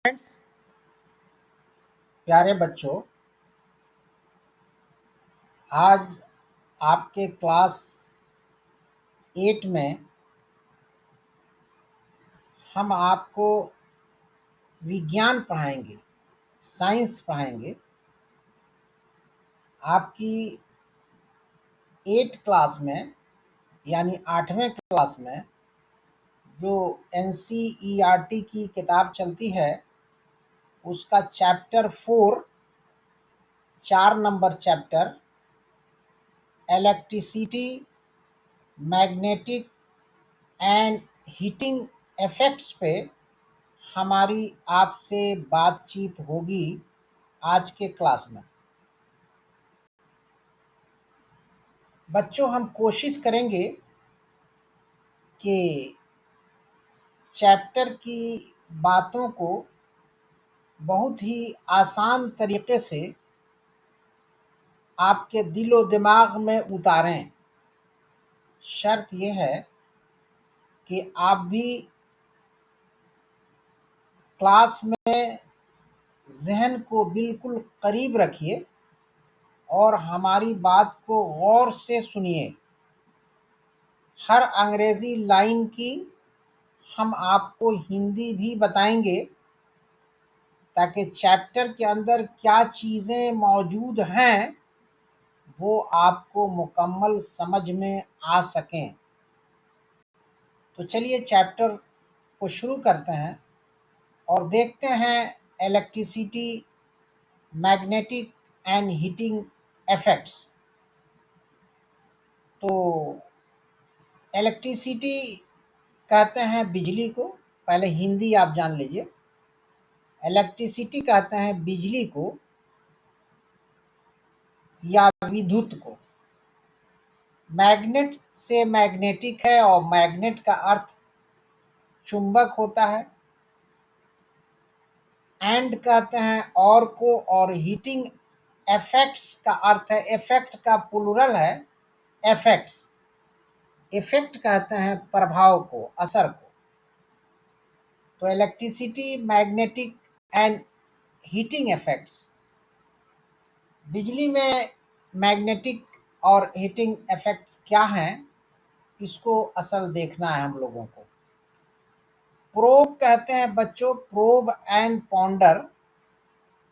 Friends, प्यारे बच्चों, आज आपके क्लास 8 में हम आपको विज्ञान पढ़ाएंगे, साइंस पढ़ाएंगे। आपकी 8 क्लास में यानी 8वें क्लास में जो NCERT की किताब चलती है उसका chapter 4, 4 number chapter electricity, magnetic and heating effects पे हमारी आपसे बातचीत होगी आज के क्लास में। बच्चों, हम कोशिश करेंगे कि चैप्टर की बातों को बहुत ही आसान तरीके से आपके दिलो दिमाग में उतारें। शर्त यह है कि आप भी क्लास में ज़हन को बिल्कुल करीब रखिए और हमारी बात को गौर से सुनिए। हर अंग्रेज़ी लाइन की हम आपको हिंदी भी बताएंगे ताकि चैप्टर के अंदर क्या चीज़ें मौजूद हैं वो आपको मुकम्मल समझ में आ सकें। तो चलिए चैप्टर को शुरू करते हैं और देखते हैं electricity, magnetic and heating effects. तो इलेक्ट्रिसिटी कहते हैं बिजली को, पहले हिंदी आप जान लीजिए। इलेक्ट्रिसिटी कहते हैं बिजली को या विद्युत को। मैग्नेट से मैग्नेटिक है और मैग्नेट का अर्थ चुंबक होता है। एंड कहते हैं और को, और हीटिंग इफेक्ट्स का अर्थ है, इफेक्ट का प्लूरल है इफेक्ट्स। इफेक्ट कहते हैं प्रभाव को, असर को। तो electricity, magnetic and heating effects. बिजली में मैग्नेटिक और हीटिंग इफेक्ट्स क्या हैं, इसको असल देखना है हम लोगों को। प्रोब कहते हैं बच्चों, प्रोब एंड पॉन्डर।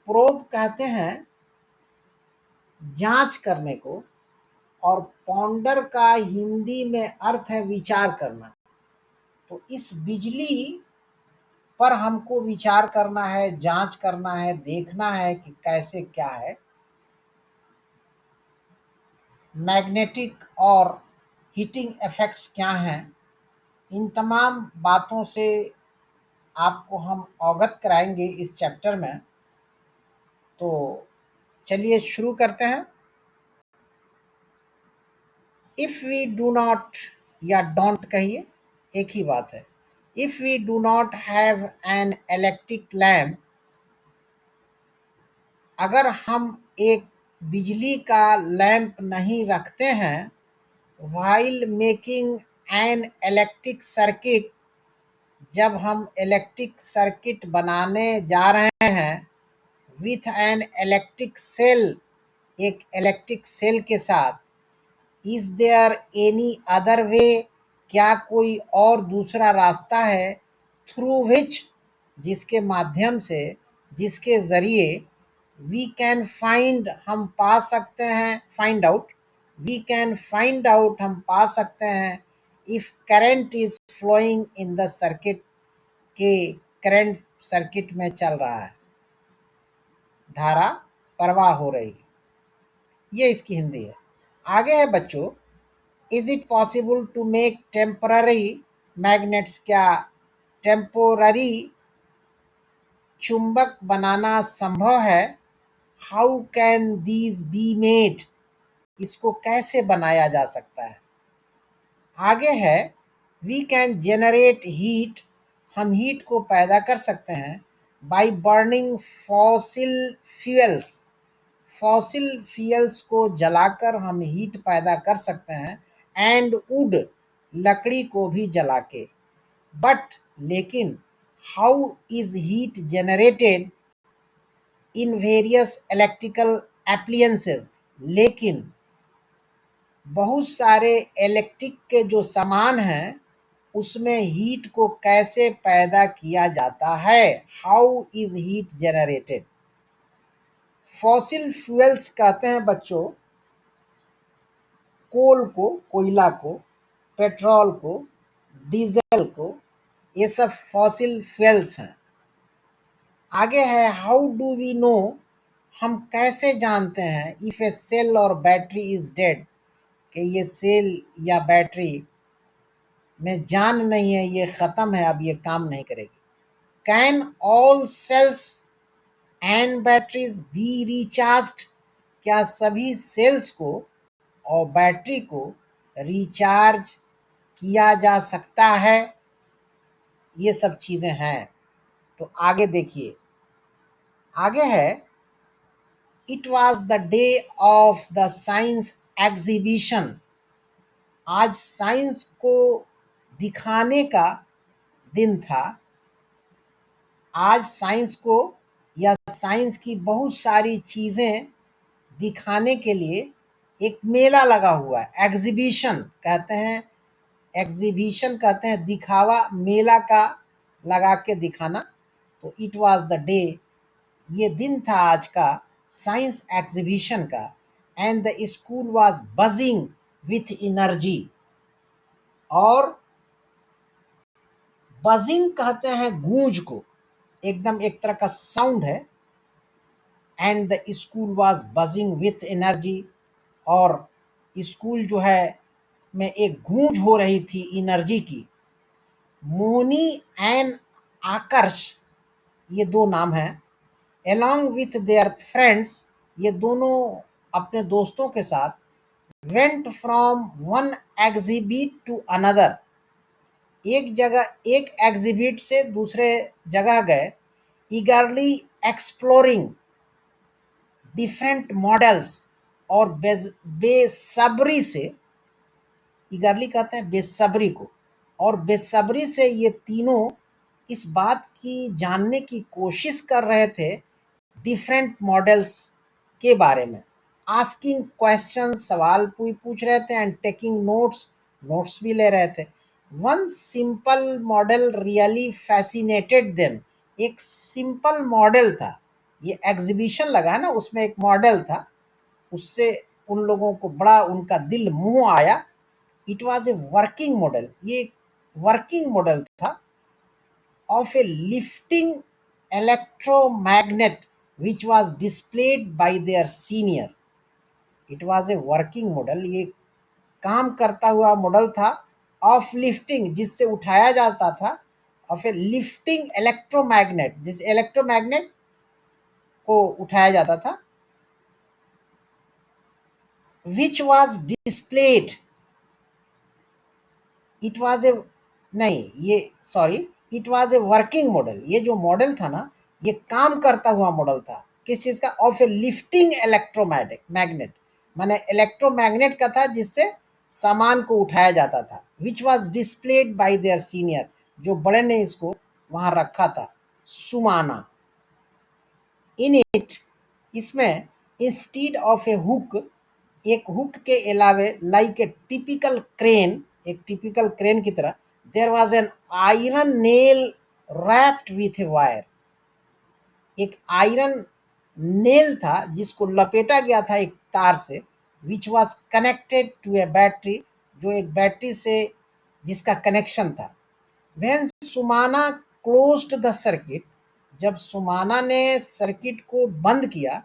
प्रोब कहते हैं जांच करने को और पॉन्डर का हिंदी में अर्थ है विचार करना। तो इस बिजली पर हमको विचार करना है, जांच करना है, देखना है कि कैसे क्या है। मैग्नेटिक और हीटिंग इफेक्ट्स क्या हैं, इन तमाम बातों से आपको हम अवगत कराएंगे इस चैप्टर में। तो चलिए शुरू करते हैं। इफ़ वी डू नॉट, या डोंट कहिए, एक ही बात है। If we do not have an electric lamp, अगर हम एक बिजली का लैंप नहीं रखते हैं, while making an electric circuit, जब हम इलेक्ट्रिक सर्किट बनाने जा रहे हैं, विथ एन इलेक्ट्रिक सेल, एक इलेक्ट्रिक सेल के साथ, is there any other way, क्या कोई और दूसरा रास्ता है, थ्रू विच, जिसके माध्यम से, जिसके ज़रिए, वी कैन फाइंड, हम पा सकते हैं, find out, we can find out, हम पा सकते हैं, if current is flowing in the circuit, के करंट सर्किट में चल रहा है, धारा प्रवाह हो रही है। ये इसकी हिंदी है। आगे है बच्चों, is it possible to make temporary magnets, क्या टेम्पोररी चुंबक बनाना संभव है। How can these be made, इसको कैसे बनाया जा सकता है। आगे है, वी कैन जेनरेट हीट, हम हीट को पैदा कर सकते हैं, by burning fossil fuels, fossil fuels को जलाकर हम हीट पैदा कर सकते हैं, एंड वुड, लकड़ी को भी जला के। बट, लेकिन, how is heat generated in various electrical appliances. लेकिन बहुत सारे इलेक्ट्रिक के जो सामान हैं उसमें हीट को कैसे पैदा किया जाता है। How is heat generated. Fossil fuels कहते हैं बच्चों कोल को, कोयला को, पेट्रोल को, डीजल को, ये सब फॉसिल फ्यूल्स हैं। आगे है हाउ डू वी नो, हम कैसे जानते हैं इफ ए सेल और बैटरी इज डेड, कि ये सेल या बैटरी में जान नहीं है, ये ख़त्म है, अब ये काम नहीं करेगी। Can all cells and batteries be recharged, क्या सभी सेल्स को और बैटरी को रिचार्ज किया जा सकता है। ये सब चीज़ें हैं। तो आगे देखिए, आगे है it was the day of the science exhibition, आज साइंस को दिखाने का दिन था। आज साइंस को या साइंस की बहुत सारी चीज़ें दिखाने के लिए एक मेला लगा हुआ है। एग्जीबिशन कहते हैं, एग्जीबिशन कहते हैं दिखावा, मेला का लगा के दिखाना। तो इट वाज द डे, ये दिन था आज का साइंस एग्जीबिशन का। And the school was buzzing with energy, और बजिंग कहते हैं गूंज को, एकदम एक तरह का साउंड है। And the school was buzzing with energy, और स्कूल जो है में एक गूंज हो रही थी एनर्जी की। मोनी एंड आकर्ष, ये दो नाम हैं, along with their friends, ये दोनों अपने दोस्तों के साथ went from one exhibit to another, एक जगह एक एग्जिबिट से दूसरे जगह गए। eagerly exploring different models, और बेसब्री से, ईगरली कहते हैं बेसब्री को, और बेसब्री से ये तीनों इस बात की जानने की कोशिश कर रहे थे डिफरेंट मॉडल्स के बारे में। आस्किंग क्वेश्चन, सवाल पूछ रहे थे, एंड टेकिंग नोट्स, नोट्स भी ले रहे थे। One simple model really fascinated them, एक सिंपल मॉडल था, ये एग्जीबिशन लगा है ना, उसमें एक मॉडल था, उससे उन लोगों को बड़ा उनका दिल मुंह आया। It was a working model, ये वर्किंग मॉडल था of a lifting electromagnet which was displayed by their senior. It was a working model, ये काम करता हुआ मॉडल था ऑफ लिफ्टिंग, जिससे उठाया जाता था, ऑफ ए लिफ्टिंग इलेक्ट्रोमैग्नेट, जिस इलेक्ट्रोमैग्नेट को उठाया जाता था, which was displayed, it was a, नहीं ये sorry, it was a working model, ये जो मॉडल था ना ये काम करता हुआ मॉडल था। किस चीज़ का? ऑफ ए लिफ्टिंग इलेक्ट्रोमैग्नेट, माने इलेक्ट्रोमैग्नेट का था जिससे सामान को उठाया जाता था। Which was displayed by their senior, जो बड़े ने इसको वहाँ रखा था, सुमाना। इन इट, इसमें इंस्टीड ऑफ ए हुक, एक हुक के अलावे लाइक ए टिपिकल क्रेन, एक टिपिकल क्रेन की तरह, there was an iron nail wrapped with a wire, एक आयरन नेल था जिसको लपेटा गया था एक तार से, which was connected to a battery, जो एक बैटरी से जिसका कनेक्शन था। When Sumana closed the circuit, जब सुमाना ने सर्किट को बंद किया,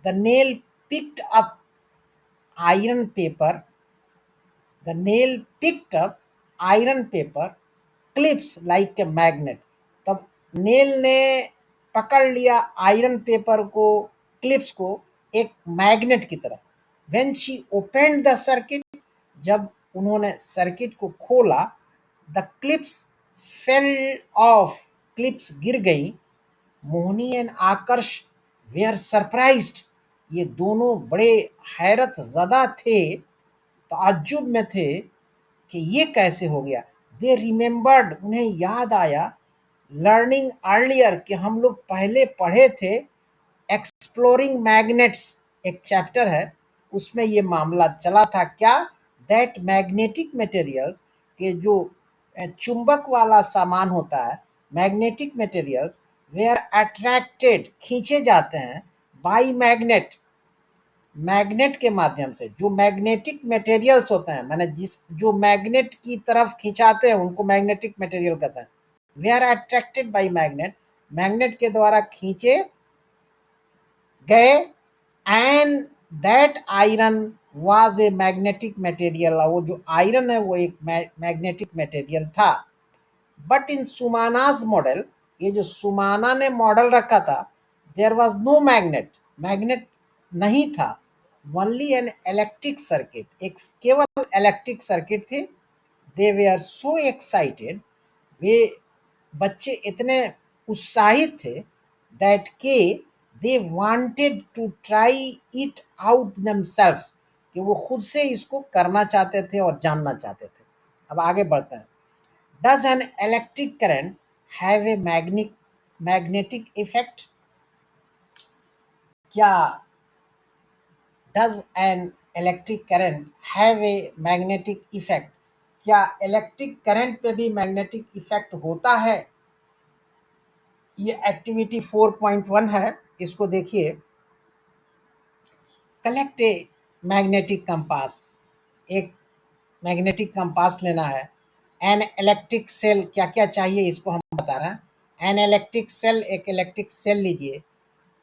the nail picked up iron paper, the nail picked up iron paper clips like a magnet, तब नेल ने पकड़ लिया आयरन पेपर को, क्लिप्स को, एक मैग्नेट की तरह। When she opened the circuit, जब उन्होंने सर्किट को खोला, the clips fell off, clips गिर गई। Mohini and Aakarsh were surprised, ये दोनों बड़े हैरत ज़दा थे, ताज्जुब में थे कि ये कैसे हो गया। दे रिमेंबर्ड, उन्हें याद आया, लर्निंग अर्लियर कि हम लोग पहले पढ़े थे एक्सप्लोरिंग मैग्नेट्स, एक चैप्टर है उसमें ये मामला चला था क्या, दैट मैग्नेटिक मटेरियल्स के जो चुंबक वाला सामान होता है, मैग्नेटिक मटेरियल्स वेयर अट्रैक्टेड खींचे जाते हैं बाय मैग्नेट, मैग्नेट के माध्यम से। जो मैग्नेटिक मटेरियल्स होते हैं माने जिस जो मैग्नेट की तरफ खिंचाते हैं उनको मैग्नेटिक मटेरियल कहते हैं। They are attracted by magnet, magnet के द्वारा खींचे गए, and that iron was a magnetic material, वो जो आयरन है वो एक मैग्नेटिक मटेरियल था। बट इन सुमानाज मॉडल, ये जो सुमाना ने मॉडल रखा था, there was no magnet, magnet नहीं था, ओनली एन इलेक्ट्रिक सर्किट, एक केवल इलेक्ट्रिक सर्किट थी। दे वे आर सो एक्साइटेड, वे बच्चे इतने उत्साहित थे, दैट के they wanted to try it out themselves, कि वो खुद से इसको करना चाहते थे और जानना चाहते थे। अब आगे बढ़ते हैं। Does an electric current have a magnetic effect, क्या does an electric current have a magnetic effect, क्या इलेक्ट्रिक करंट पे भी मैग्नेटिक इफेक्ट होता है। ये एक्टिविटी 4.1 है, इसको देखिए। कलेक्ट ए मैग्नेटिक कंपास, एक मैग्नेटिक कंपास लेना है। एन इलेक्ट्रिक सेल, क्या क्या चाहिए इसको हम बता रहे हैं। एन इलेक्ट्रिक सेल, एक इलेक्ट्रिक सेल लीजिए।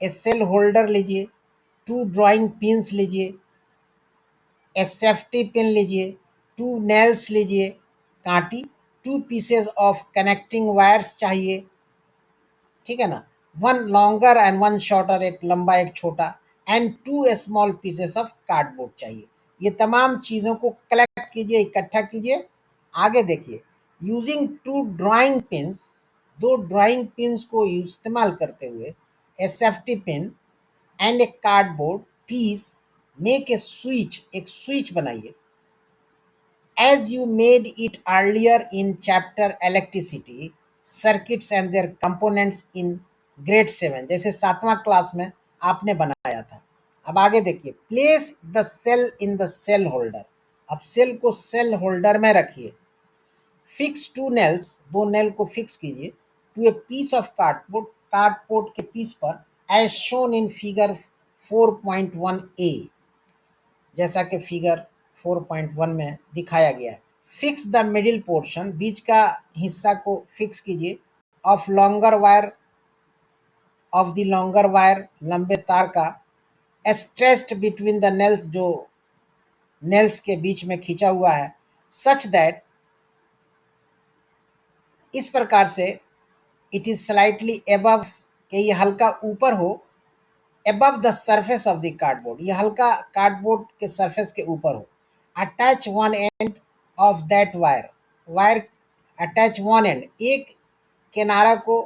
ए सेल होल्डर लीजिए। 2 ड्राइंग पिन्स लीजिए। ए सेफ्टी पिन लीजिए। 2 नेल्स लीजिए, Kanti. 2 pieces of connecting wires चाहिए, ठीक है ना। 1 लॉन्गर एंड 1 शॉर्टर, एक लंबा एक छोटा। And 2 small pieces of cardboard चाहिए। ये तमाम चीज़ों को कलेक्ट कीजिए, इकट्ठा कीजिए। आगे देखिए। Using 2 drawing pins, 2 drawing pins को इस्तेमाल करते हुए, a safety pin and a cardboard piece, make a switch, एक स्विच बनाइए। as you made it earlier in chapter electricity circuits and their components in grade 7, जैसे 7वां क्लास में आपने बनाया था। अब आगे देखिए। Place the cell in the cell holder, अब सेल को सेल होल्डर में रखिए। फिक्स 2 नेल्स, 2 नेल को फिक्स कीजिए। To a piece of cardboard, cardboard के पीस पर, as shown in figure 4.1a, जैसा कि फिगर 4.1 में दिखाया गया है। फिक्स द मिडिल पोर्शन, बीच का हिस्सा को फिक्स कीजिए। Of longer wire, of the longer wire, लंबे तार का। स्ट्रेच्ड बिटवीन द नेल्स, जो नेल्स के बीच में खींचा हुआ है। सच दैट, इस प्रकार से, इट इज स्लाइटली एबव, कि ये हल्का ऊपर हो। above the surface of the cardboard, ये हल्का कार्डबोर्ड के सरफेस के ऊपर हो। Attach one end of that wire, wire attach one end, एक किनारा को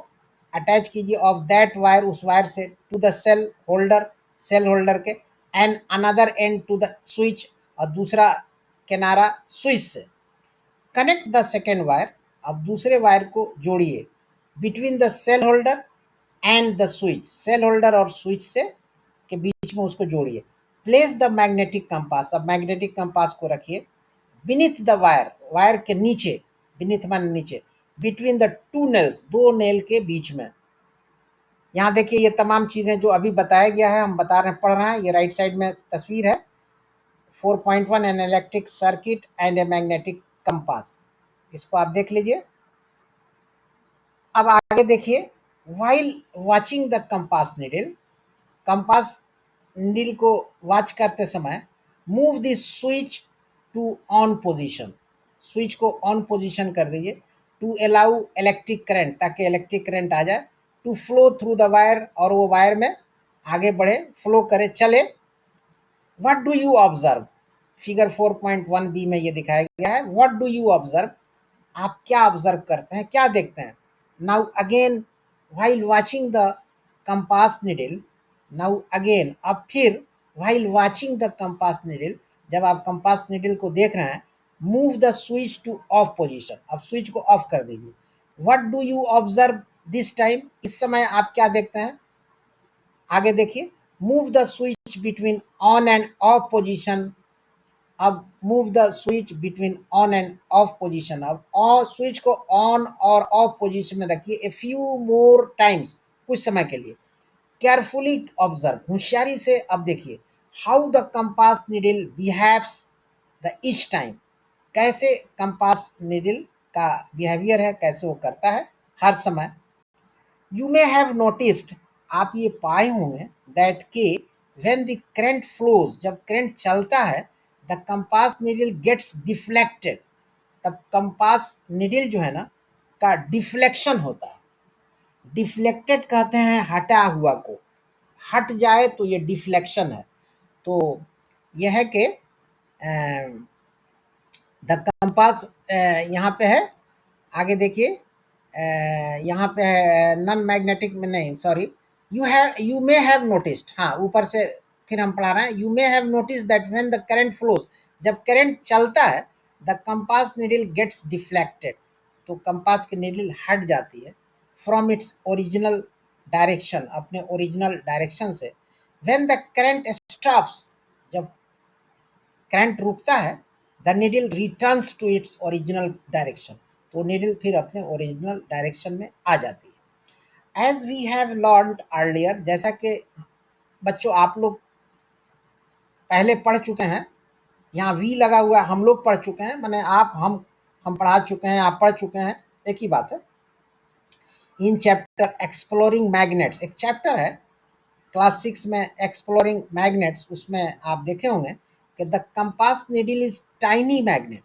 अटैच कीजिए, ऑफ दैट वायर, उस वायर से, to the cell holder, cell holder के। And another end to the switch, और दूसरा किनारा स्विच से। कनेक्ट द सेकेंड वायर, अब दूसरे वायर को जोड़िए। Between the cell holder and the switch, cell holder और स्विच से के बीच में उसको जोड़िए। प्लेस द मैग्नेटिक कंपास, अब मैग्नेटिक कंपास को रखिए। बीनीथ द वायर, वायर के नीचे, बीनीथ मान नीचे। बिटवीन द 2 नेल्स, 2 नेल के बीच में। यहाँ देखिए ये तमाम चीजें जो अभी बताया गया है, हम बता रहे हैं, पढ़ रहे हैं। ये राइट साइड में तस्वीर है। 4.1 an electric circuit and a magnetic compass, इसको आप देख लीजिए। अब आगे देखिए। While watching the compass needle, compass needle को वॉच करते समय, move the switch to on position, switch को ऑन पोजीशन कर दीजिए। टू अलाउ इलेक्ट्रिक करंट, ताकि इलेक्ट्रिक करंट आ जाए। To flow through the wire, और वो वायर में आगे बढ़े, फ्लो करे, चले। What do you observe, figure 4.1 B में ये दिखाया गया है। व्हाट डू यू ऑब्जर्व, आप क्या ऑब्जर्व करते हैं, क्या देखते हैं। Now again while watching the compass needle, now again, अब फिर, while watching the compass needle, जब आप कंपास निडल को देख रहे हैं, move the switch to off position, अब स्विच को ऑफ कर दीजिए। What do you observe this time, इस समय आप क्या देखते हैं, आगे देखिए, move the switch between on and off position. अब move the switch between on and off position, अब स्विच को ऑन और ऑफ पोजीशन में रखिए ए फ्यू मोर टाइम्स, कुछ समय के लिए। केयरफुली ऑब्जर्व, होशियारी से अब देखिए, how the compass needle behaves the each time, कैसे कंपास नीडल का बिहेवियर है, कैसे वो करता है हर समय। यू मे हैव नोटिस्ड, आप ये पाए होंगे, दैट के व्हेन द करंट फ्लोज, जब करंट चलता है, the compass needle gets deflected, तब कंपास नीडल जो है ना का डिफ्लेक्शन होता है। डिफ्लेक्टेड कहते हैं हटा हुआ को, हट जाए तो ये डिफ्लेक्शन है। तो यह है कि द कंपास यहाँ पे है, आगे देखिए, यहाँ पे है नॉन मैग्नेटिक में, नहीं sorry, you may have noticed, हाँ ऊपर से फिर हम पढ़ा रहे हैं, you may have notice that when the current flows, जब करंट चलता है, the compass needle gets deflected, तो कंपास की नीडल हट जाती है फ्रॉम इट्स ओरिजिनल डायरेक्शन, अपने ओरिजिनल डायरेक्शन से। व्हेन द करंट स्टॉप्स, जब करंट रुकता है, the needle returns to its original direction, तो नीडल फिर अपने ओरिजिनल डायरेक्शन में आ जाती है। As we have learned earlier, जैसा कि बच्चों आप लोग पहले पढ़ चुके हैं, यहाँ वी लगा हुआ है, हम लोग पढ़ चुके हैं, माने आप हम पढ़ा चुके हैं, आप पढ़ चुके हैं, एक ही बात है। इन चैप्टर एक्सप्लोरिंग मैग्नेट्स, एक चैप्टर है क्लास 6 में एक्सप्लोरिंग मैग्नेट्स, उसमें आप देखे होंगे कि the compass needle is tiny magnet,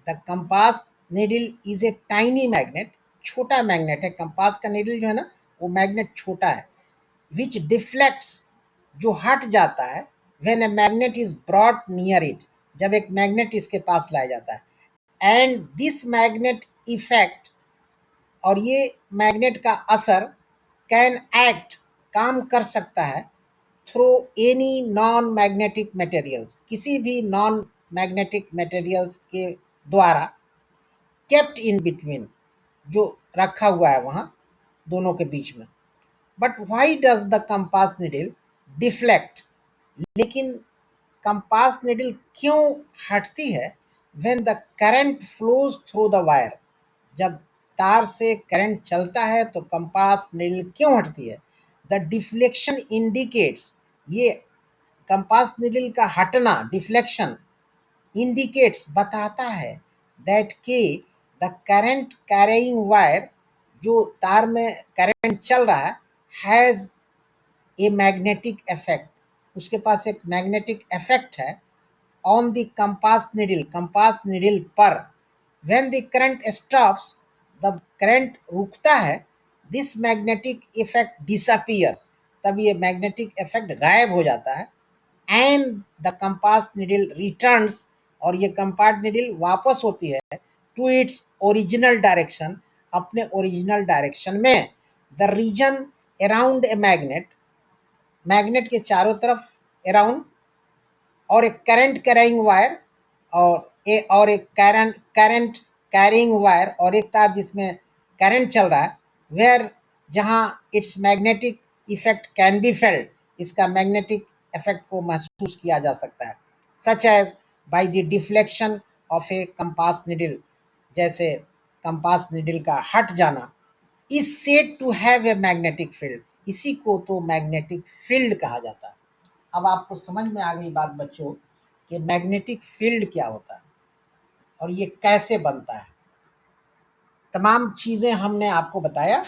the compass needle is a tiny magnet, छोटा मैग्नेट है, कंपास का नीडल जो है ना वो मैग्नेट छोटा है, विच डिफ्लेक्ट्स, जो हट जाता है, when a magnet is brought near it, जब एक मैग्नेट इसके पास लाया जाता है। एंड दिस मैग्नेट इफेक्ट, और ये मैग्नेट का असर, कैन एक्ट, काम कर सकता है, through any non magnetic materials, किसी भी नॉन मैग्नेटिक मटेरियल्स के द्वारा, केप्ट इन बिटवीन, जो रखा हुआ है वहाँ दोनों के बीच में। But why does the compass needle deflect, लेकिन कंपास निडल क्यों हटती है, when the current flows through the wire, जब तार से करंट चलता है तो कंपास निडल क्यों हटती है। द डिफ्लेक्शन इंडिकेट्स, ये कंपास निडल का हटना, डिफ्लेक्शन, इंडिकेट्स, बताता है, दैट के द करंट कैरिंग वायर, जो तार में करंट चल रहा है, हैज़ ए मैग्नेटिक इफेक्ट, उसके पास एक मैग्नेटिक इफेक्ट है, ऑन द कंपास निडल पर। When the current stops, the current रुकता है, दिस मैग्नेटिक इफेक्ट डिसअपियर्स, तब ये मैग्नेटिक इफेक्ट गायब हो जाता है। And the compass needle returns, और ये कंपास निडल वापस होती है टू इट्स ओरिजिनल डायरेक्शन, अपने ओरिजिनल डायरेक्शन में। The region around a magnet, magnet के चारों तरफ अराउंड, और एक करंट कैरिंग वायर, और एक करंट कैरिंग वायर, और एक तार जिसमें करंट चल रहा है, वेयर, जहां its magnetic effect can be felt, इसका मैग्नेटिक इफेक्ट को महसूस किया जा सकता है, such as by the deflection of a compass needle, जैसे कंपास निडल का हट जाना, is said to have a magnetic field, इसी को तो मैग्नेटिक फील्ड कहा जाता है। अब आपको समझ में आ गई बात बच्चों कि मैग्नेटिक फील्ड क्या होता है और ये कैसे बनता है, तमाम चीज़ें हमने आपको बताया।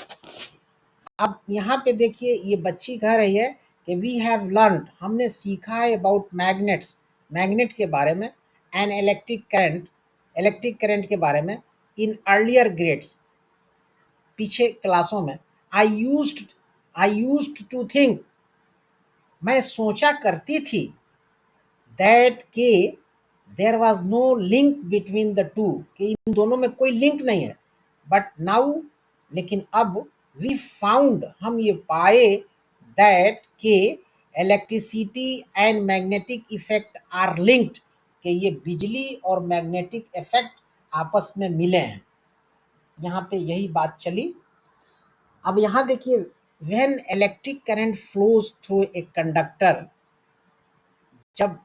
अब यहाँ पे देखिए ये बच्ची कह रही है कि वी हैव लर्नड, हमने सीखा है अबाउट मैग्नेट्स, मैग्नेट के बारे में, एंड इलेक्ट्रिक करंट के बारे में, इन अर्लियर ग्रेड्स, पीछे क्लासों में। आई यूज्ड टू थिंक, मैं सोचा करती थी, दैट के there was no link between the two, कि इन दोनों में कोई लिंक नहीं है। बट नाउ, लेकिन अब, वी फाउंड, हम ये पाए, दैट के electricity and magnetic effect are linked, कि ये बिजली और मैग्नेटिक इफेक्ट आपस में मिले हैं। यहाँ पे यही बात चली। अब यहाँ देखिए, when electric current flows through a conductor, जब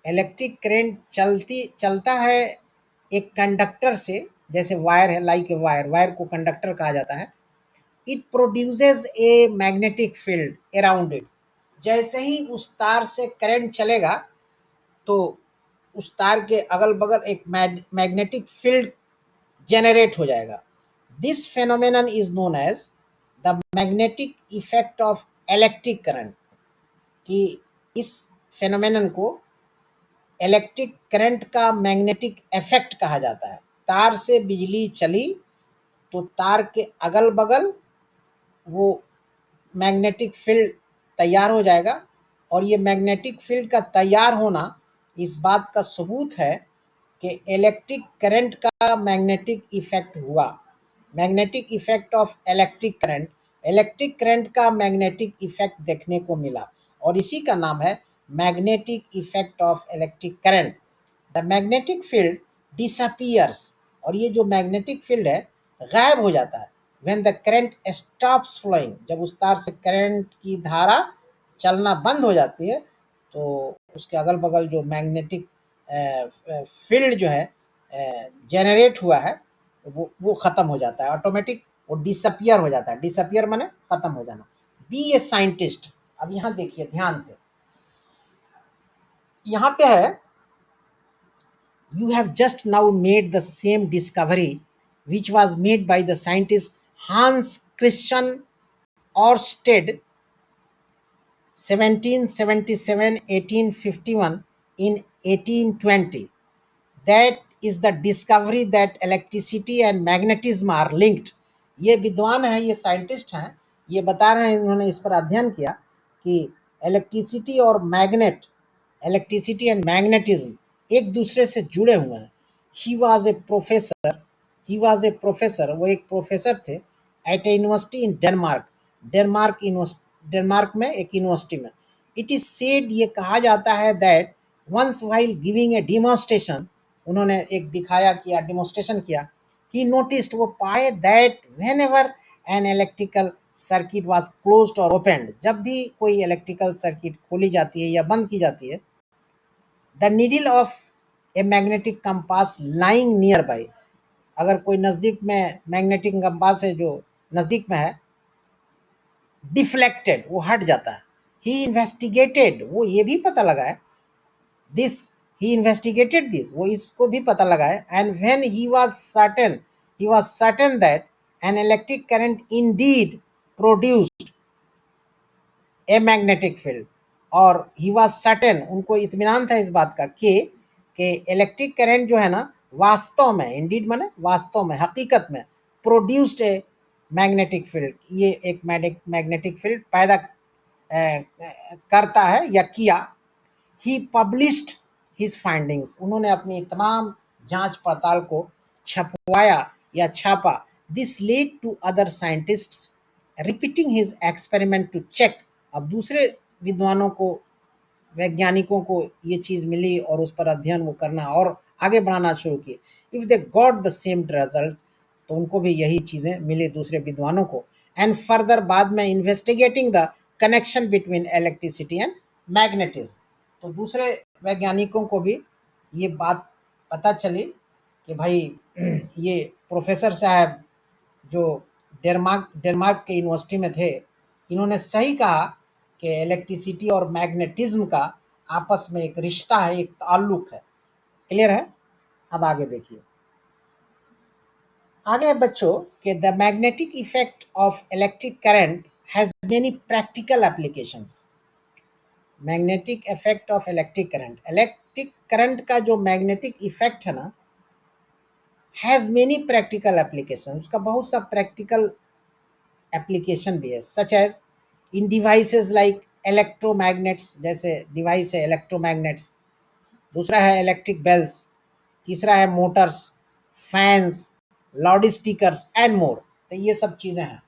इलेक्ट्रिक करंट चलता है एक कंडक्टर से, जैसे वायर है, लाइक ए वायर, वायर को कंडक्टर कहा जाता है, it produces A magnetic field around it. जैसे ही उस तार से करंट चलेगा तो उस तार के अगल बगल एक मैग्नेटिक फील्ड जनरेट हो जाएगा। This phenomenon is known as the magnetic effect of electric current, कि इस फेनोमेनन को इलेक्ट्रिक करंट का मैग्नेटिक इफेक्ट कहा जाता है। तार से बिजली चली तो तार के अगल बगल वो मैग्नेटिक फील्ड तैयार हो जाएगा, और ये मैग्नेटिक फील्ड का तैयार होना इस बात का सबूत है कि इलेक्ट्रिक करंट का मैग्नेटिक इफेक्ट हुआ। Magnetic effect of electric current, electric current का मैग्नेटिक इफेक्ट देखने को मिला, और इसी का नाम है magnetic effect of electric current. The magnetic field disappears, और ये जो मैग्नेटिक फील्ड है गायब हो जाता है। When the current stops flowing, जब उस तार से करंट की धारा चलना बंद हो जाती है तो उसके अगल बगल जो मैग्नेटिक फील्ड जो है जनरेट हुआ है वो खत्म हो जाता है, ऑटोमेटिक वो डिसअपियर हो जाता है। डिसअपियर माने खत्म हो जाना। Be a scientist. अब यहाँ देखिए ध्यान से, यहाँ पे है, you have just now made the same discovery which was made by the scientist Hans Christian Ørsted 1777-1851 in 1820. That is the discovery that electricity and magnetism are linked. ये विद्वान हैं, ये साइंटिस्ट हैं, ये बता रहे हैं, इन्होंने इस पर अध्ययन किया कि इलेक्ट्रिसिटी और मैग्नेट, इलेक्ट्रिसिटी एंड मैग्नेटिज्म एक दूसरे से जुड़े हुए हैं। He was a professor, he was a professor, वो एक प्रोफेसर थे at a university in Denmark, Denmark में एक यूनिवर्सिटी में। इट इज सेड, ये कहा जाता है, that once while giving a demonstration, उन्होंने एक दिखाया किया, डिमॉन्स्ट्रेशन किया, ही नोटिस्ड, वो पाए, that when ever an electrical circuit was closed और ओपनड, जब भी कोई इलेक्ट्रिकल सर्किट खोली जाती है या बंद की जाती है, the needle of A magnetic compass lying near by, अगर कोई नज़दीक में मैग्नेटिक कंपास है जो नज़दीक में है, डिफ्लेक्टेड, वो हट जाता है। ही इन्वेस्टिगेटेड, वो ये भी पता लगा है, दिस, ही इन्वेस्टिगेटेड दिस, वो इसको भी पता लगा है, and when he was certain that N electric current Indeed produced a magnetic field, और ही वाज सर्टेन, उनको इत्मीनान था इस बात का कि इलेक्ट्रिक करंट जो है ना, वास्तव में, इंडीड माने वास्तव में, हकीकत में, प्रोड्यूस्ड ए मैग्नेटिक फील्ड, ये एक मैग्नेटिक फील्ड पैदा करता है या किया। ही पब्लिश्ड हिज फाइंडिंग्स, उन्होंने अपनी तमाम जांच पड़ताल को छपवाया या छापा। This lead to other scientists repeating his experiment to check, अब दूसरे विद्वानों को, वैज्ञानिकों को ये चीज़ मिली और उस पर अध्ययन वो करना और आगे बढ़ाना शुरू किए। If they got the same result, तो उनको भी यही चीज़ें मिली दूसरे विद्वानों को। एंड फर्दर, बाद में, investigating the connection between electricity and magnetism, तो दूसरे वैज्ञानिकों को भी ये बात पता चली कि भाई ये प्रोफेसर साहब जो डेनमार्क के यूनिवर्सिटी में थे, इन्होंने सही कहा कि इलेक्ट्रिसिटी और मैग्नेटिज्म का आपस में एक रिश्ता है, एक ताल्लुक है। क्लियर है? अब आगे देखिए, आगे बच्चों कि the magnetic effect of electric current has many practical applications. Magnetic effect of electric current का जो मैग्नेटिक इफेक्ट है ना, हैज़ मेनी प्रैक्टिकल एप्लीकेशन, उसका बहुत सा प्रैक्टिकल एप्लीकेशन भी है, such as in devices like electromagnets, जैसे डिवाइस है इलेक्ट्रोमैग्नेट्स, दूसरा है इलेक्ट्रिक बेल्स, तीसरा है motors, fans, loudspeakers and more, तो ये सब चीज़ें हैं।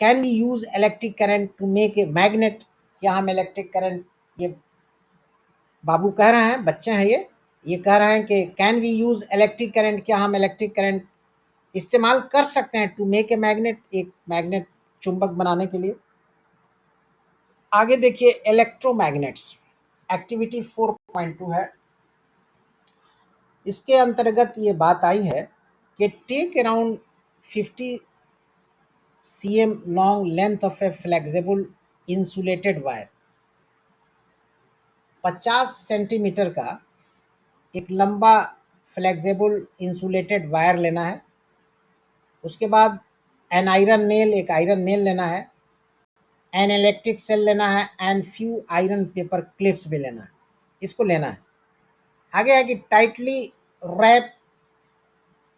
Can we use electric current to make a magnet, क्या हम इलेक्ट्रिक करंट, ये बाबू कह रहे हैं, बच्चे हैं ये कह रहे हैं कि can we use electric current, क्या हम इलेक्ट्रिक करंट इस्तेमाल कर सकते हैं टू मेक ए मैग्नेट, एक मैग्नेट चुंबक बनाने के लिए। आगे देखिए इलेक्ट्रोमैग्नेट्स, एक्टिविटी 4.2 है। इसके अंतर्गत ये बात आई है कि take around 50 cm long length of a flexible insulated wire, 50 centimetre का एक लंबा फ्लेक्सिबल इंसुलेटेड वायर लेना है। उसके बाद एन आयरन नेल, एक आयरन नेल लेना है, एन इलेक्ट्रिक सेल लेना है, and few iron paper clips भी लेना है। इसको लेना है। आगे है कि टाइटली रैप,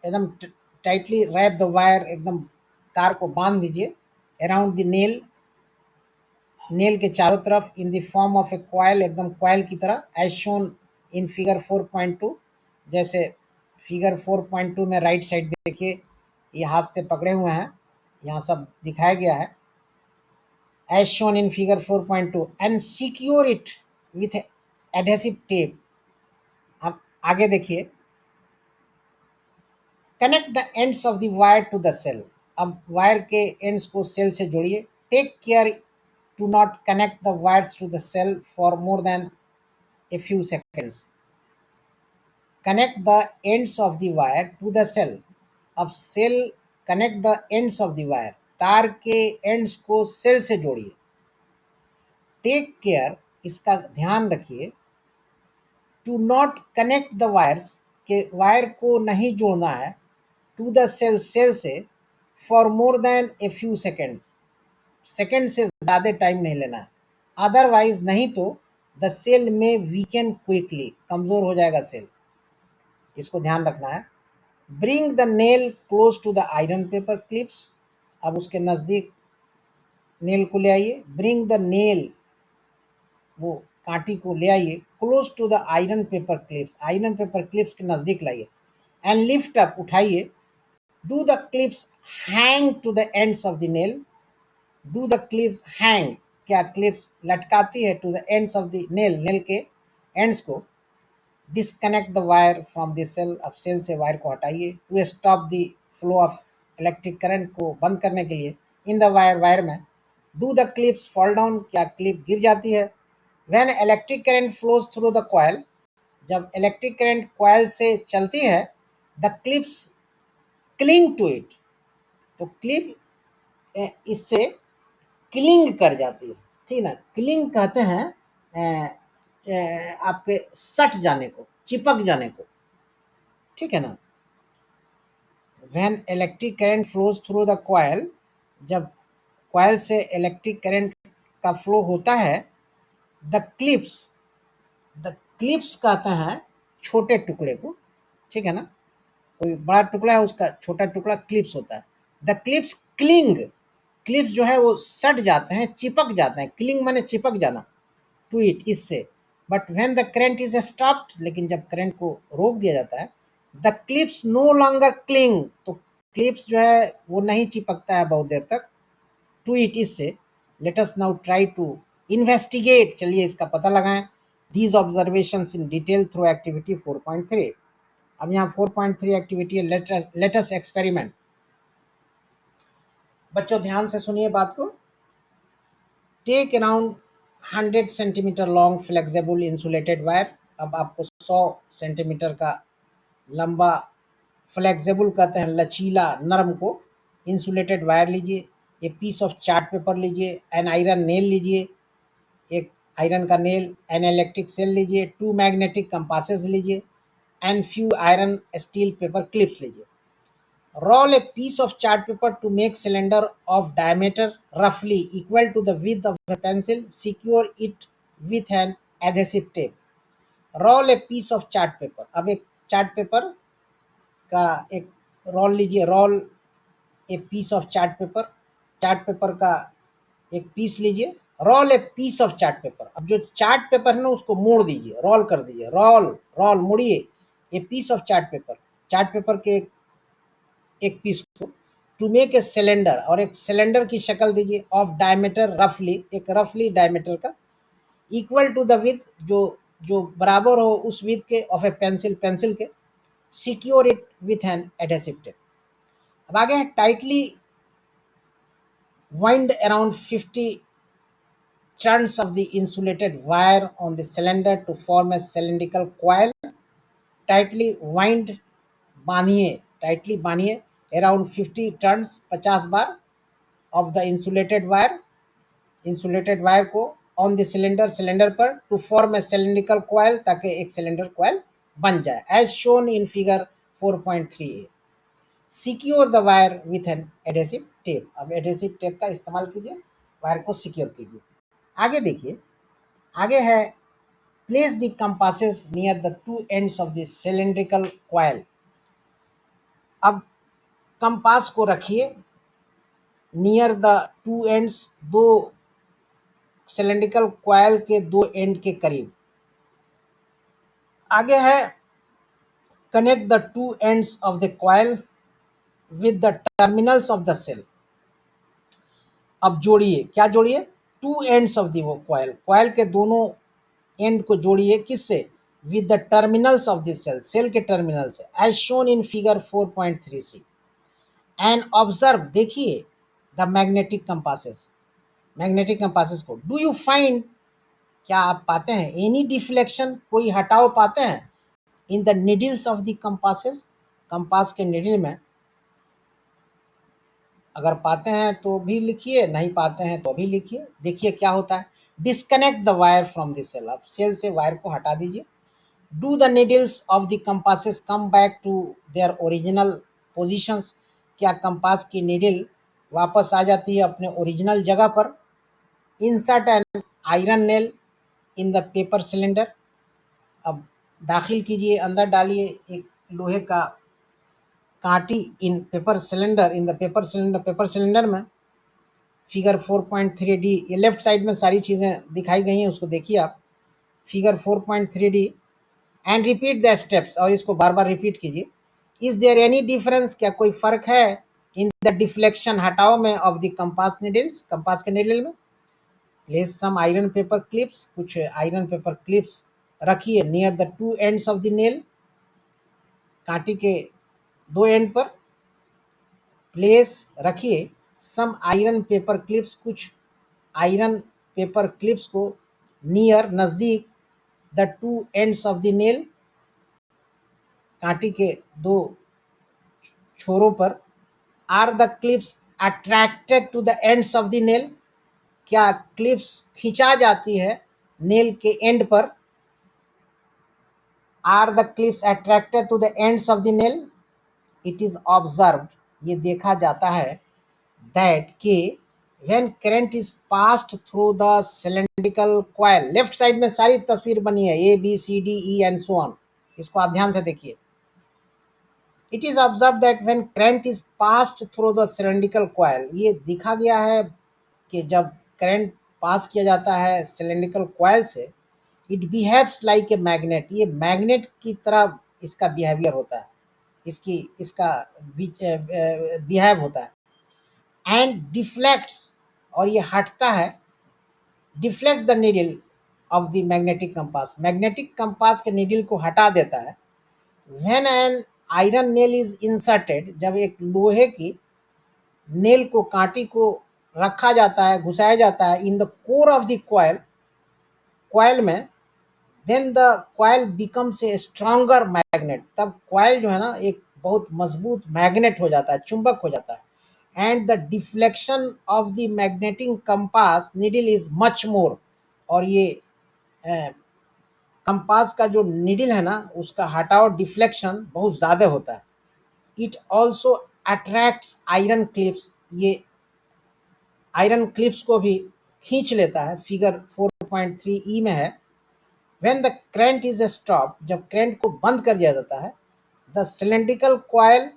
एकदम टाइटली रैप द वायर, एकदम तार को बांध दीजिए अराउंड द नेल, नेल के चारों तरफ, in the form of A coil, एकदम कॉयल की तरह, एज शोन इन फिगर 4.2। जैसे फिगर 4.2 में राइट साइड देखिए, ये हाथ से पकड़े हुए हैं, यहाँ सब दिखाया गया है, as shown in figure 4.2, and secure it with adhesive tape. अब आगे देखिए, connect the ends of the wire to the cell. अब वायर के एंड्स को सेल से जोड़िए। Take care to not connect the wires to the cell for more than a few seconds. Connect the ends of the wire to the cell. अब cell, connect the ends of the wire, तार के ends को cell से जोड़िए। Take care, इसका ध्यान रखिए, to not connect the wires, के वायर को नहीं जोड़ना है, टू द सेल, सेल से, for more than a few seconds, second से ज़्यादा टाइम नहीं लेना है। अदरवाइज, नहीं तो द सेल में वीकन क्विकली, कमज़ोर हो जाएगा सेल, इसको ध्यान रखना है। Bring the nail close to the iron paper clips. अब उसके नज़दीक नेल को ले आइए। ब्रिंग द नेल, वो कांटी को ले आइए, close to the iron paper clips, iron paper clips के नज़दीक लाइए। एंड लिफ्ट अप, उठाइए। Do the clips hang to the ends of the nail. Do the clips hang, क्या क्लिप्स लटकाती है, to the ends of the nail, nail के ends को। Disconnect the wire from the cell, अब cell से wire को हटाइए। To stop the flow of electric current, को बंद करने के लिए, इन द वायर, वायर में। Do the clips fall down, क्या क्लिप गिर जाती है। When electric current flows through the coil, जब इलेक्ट्रिक करंट कॉयल से चलती है, the clips cling to it, तो क्लिप इससे क्लिंग कर जाती है, ठीक ना। क्लिंग कहते हैं आपके सट जाने को, चिपक जाने को, ठीक है ना। When electric current flows through the coil, जब कॉयल से इलेक्ट्रिक करंट का फ्लो होता है, द क्लिप्स, द क्लिप्स कहते हैं छोटे टुकड़े को, ठीक है ना। कोई बड़ा टुकड़ा है, उसका छोटा टुकड़ा क्लिप्स होता है। द क्लिप्स क्लिंग, क्लिप्स जो है वो सट जाते हैं, चिपक जाते हैं। क्लिंग माने चिपक जाना, टू इट, इससे। But when the current is stopped, लेकिन जब करंट को रोक दिया जाता है, the clips no longer cling, तो क्लिप्स जो है वो नहीं चिपकता है बहुत देर तक, टू इट, इससे। Let us now try to investigate, चलिए इसका पता लगाएं, these observations in detail through activity 4.3। अब यहाँ 4.3 एक्टिविटी है, लेट अस एक्सपेरिमेंट। बच्चों ध्यान से सुनिए बात को। Take around 100 centimetre long flexible insulated wire. अब आपको 100 सेंटीमीटर का लंबा, फ्लेक्सिबल कहते हैं लचीला, नरम को, इंसुलेटेड वायर लीजिए। एक पीस ऑफ चार्ट पेपर लीजिए, एन आयरन नेल लीजिए, एक आयरन का नेल, एन इलेक्ट्रिक सेल लीजिए, 2 मैग्नेटिक कंपासेस लीजिए, and few iron steel paper clips लीजिए। Roll a piece of chart paper to make cylinder of diameter roughly equal to the width of a pencil. Secure it with an adhesive tape. Roll a piece of chart paper. अब एक chart paper का एक roll लीजिए। Roll a piece of chart paper, chart paper का एक piece लीजिए। Roll a piece of chart paper, अब जो चार्ट पेपर है ना उसको मोड़ दीजिए, रोल कर दीजिए। रोल, रोल, मुड़िए। A piece of chart paper, chart paper के एक पीस को, टू मेक ए सिलेंडर, और एक सिलेंडर की शक्ल दीजिए, ऑफ डायमीटर रफली, एक रफली डायमीटर का, इक्वल टू द विथ, जो जो बराबर हो उस विथ के, ऑफ ए पेंसिल, पेंसिल के। Secure it with an adhesive tape. अब आगे है tightly wind around 50 turns of the insulated wire on the cylinder to form a cylindrical coil. Tightly wind बांधिए, टाइटली बांधिए अराउंड 50 टर्न्स 50 बार of the insulated wire को on the cylinder पर to form a cylindrical coil, ताकि एक cylinder coil बन जाए as shown in figure 4.3a. Secure the wire with an adhesive tape. अब एडेसिव टेप का इस्तेमाल कीजिए, वायर को सिक्योर कीजिए. आगे देखिए, आगे है place the compasses near the two ends of the cylindrical coil. अब कंपास को रखिए नियर द टू एंड्स, दो सिलेंड्रिकल कॉइल के दो एंड के करीब. आगे है connect the two ends of the coil with the terminals of the cell. अब जोड़िए, क्या जोड़िए? टू एंड्स ऑफ द वो कॉइल के दोनों एंड को जोड़िए किससे? With the terminals of the cell, cell के टर्मिनल से, as shown in figure 4.3c. And observe, देखिए the magnetic compasses, magnetic compasses को. डू यू फाइंड, क्या आप पाते हैं? एनी डिफ्लेक्शन, कोई हटाव पाते हैं? In the needles of the compasses, compass के निडल में. अगर पाते हैं तो भी लिखिए, नहीं पाते हैं तो भी लिखिए. देखिए क्या होता है. Disconnect the wire from the cell, आप सेल से वायर को हटा दीजिए. Do the needles of the compasses come back to their original positions, क्या कंपास की निडल वापस आ जाती है अपने ओरिजिनल जगह पर. Insert an iron nail in the paper cylinder. अब दाखिल कीजिए, अंदर डालिए एक लोहे का कांटी in paper cylinder, in the paper cylinder, paper cylinder में. फिगर 4.3d, ये लेफ्ट साइड में सारी चीज़ें दिखाई गई हैं, उसको देखिए आप. Figure 4.3d. And repeat the steps, और इसको बार बार रिपीट कीजिए. इज देयर एनी डिफरेंस, क्या कोई फर्क है इन द डिफ्लेक्शन, हटाव में, of the compass needles, compass के निडल में. Place some iron paper clips, कुछ आयरन पेपर क्लिप्स रखिए near the two ends of the nail, कांटी के दो एंड पर. प्लेस रखिए सम आयरन पेपर क्लिप्स, कुछ आयरन पेपर क्लिप्स को नियर, नज़दीक, the two ends of the nail, कांटी के दो छोरों पर. Are the clips attracted to the ends of the nail, क्या क्लिप्स खिंचा जाती है नेल के एंड पर. Are the clips attracted to the ends of the nail. It is observed, ये देखा जाता है, दैट के when current is passed through the cylindrical coil. Left side में सारी तस्वीर बनी है, A B C D E and so on, इसको आप ध्यान से देखिए. It is observe that when current is passed through the cylindrical coil, ये देखा गया है कि जब करंट पास किया जाता है सिलेंड्रिकल कॉइल से, it behaves like a magnet, ये मैग्नेट की तरह इसका बिहेवियर होता है, इसका बिहेव होता है. एंड डिफ्लेक्ट्स, और ये हटता है, deflect the needle of the magnetic compass, magnetic compass के नीडल को हटा देता है. When an iron nail is inserted, जब एक लोहे की नेल को, कांटी को रखा जाता है, घुसाया जाता है in the core of the coil, coil में, then the coil becomes a stronger magnet, तब कॉइल जो है ना एक बहुत मजबूत मैग्नेट हो जाता है, चुंबक हो जाता है. And the deflection of the magnetic compass needle is much more, और ये कंपास का जो निडल है ना उसका हटाव, डिफ्लेक्शन बहुत ज़्यादा होता है. It also attracts iron clips, ये आयरन क्लिप्स को भी खींच लेता है, फिगर 4.3e में है. When the current is stop, जब करंट को बंद कर दिया जाता है, the cylindrical coil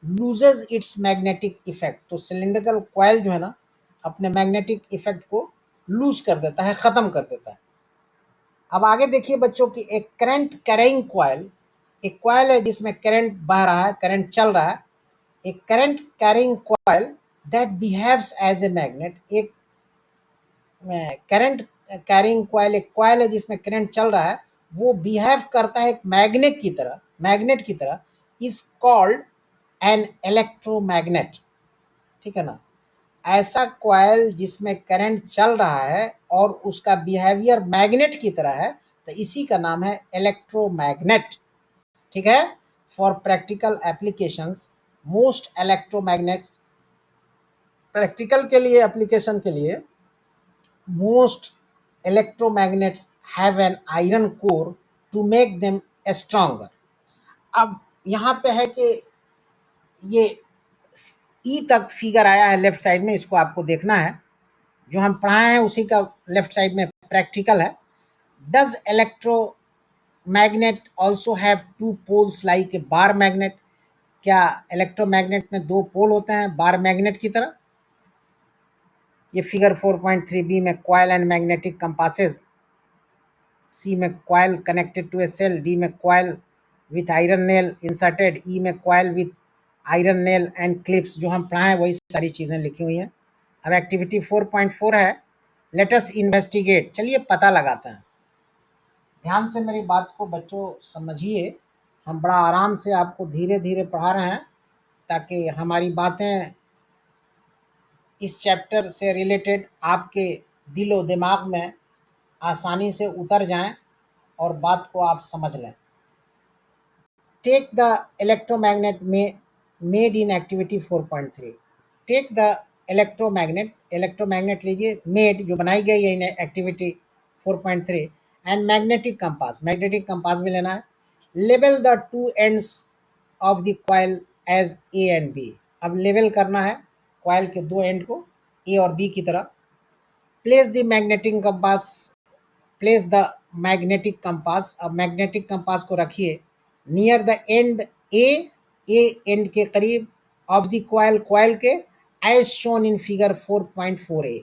loses it's magnetic effect, तो सिलेंड्रिकल कॉइल जो है ना अपने मैग्नेटिक इफेक्ट को लूज कर देता है, ख़त्म कर देता है. अब आगे देखिए बच्चों की, एक करंट कैरिंग कॉइल, एक कॉइल है जिसमें करंट बह रहा है, करंट चल रहा है. एक current carrying coil that behaves as a magnet, एक करंट कैरिंग कॉइल, एक कॉइल है जिसमें करंट चल रहा है, वो बिहेव करता है एक मैग्नेट की तरह, मैग्नेट की तरह. इज कॉल्ड एन इलेक्ट्रोमैग्नेट, ठीक है ना, ऐसा कॉइल जिसमें करंट चल रहा है और उसका बिहेवियर मैग्नेट की तरह है, तो इसी का नाम है इलेक्ट्रोमैग्नेट, ठीक है। For practical applications most electromagnets, practical के लिए एप्लीकेशन के लिए most electromagnets have an iron core to make them stronger. अब यहाँ पे है कि ये ई तक फिगर आया है लेफ्ट साइड में, इसको आपको देखना है, जो हम पढ़ाए हैं उसी का लेफ्ट साइड में प्रैक्टिकल है। Does electromagnet also have two poles like a bar magnet, क्या इलेक्ट्रोमैग्नेट में दो पोल होते हैं बार मैग्नेट की तरह? ये फिगर 4.3 बी में coil and magnetic compasses, C में coil connected to a cell, D में coil with iron nail inserted, E में coil with iron nail and clips, जो हम पढ़ाए वही सारी चीज़ें लिखी हुई हैं। अब एक्टिविटी 4.4 है, लेट अस इन्वेस्टिगेट, चलिए पता लगाते हैं। ध्यान से मेरी बात को बच्चों समझिए, हम बड़ा आराम से आपको धीरे धीरे पढ़ा रहे हैं ताकि हमारी बातें इस चैप्टर से रिलेटेड आपके दिलो दिमाग में आसानी से उतर जाएं और बात को आप समझ लें। टेक द इलेक्ट्रोमैग्नेट में made in activity 4.3, take the electromagnet, electromagnet लीजिए, मेड जो बनाई गई है in activity 4.3, and magnetic compass, magnetic compass भी लेना है। Label the two ends of the coil as A and B, अब लेवल करना है कॉइल के दो एंड को ए और बी की तरह। Place the magnetic compass, place the magnetic compass, अब मैग्नेटिक कंपास को रखिए near the end A, end के करीब, ऑफ द कॉइल, कॉइल के, as shown in figure 4.4 A.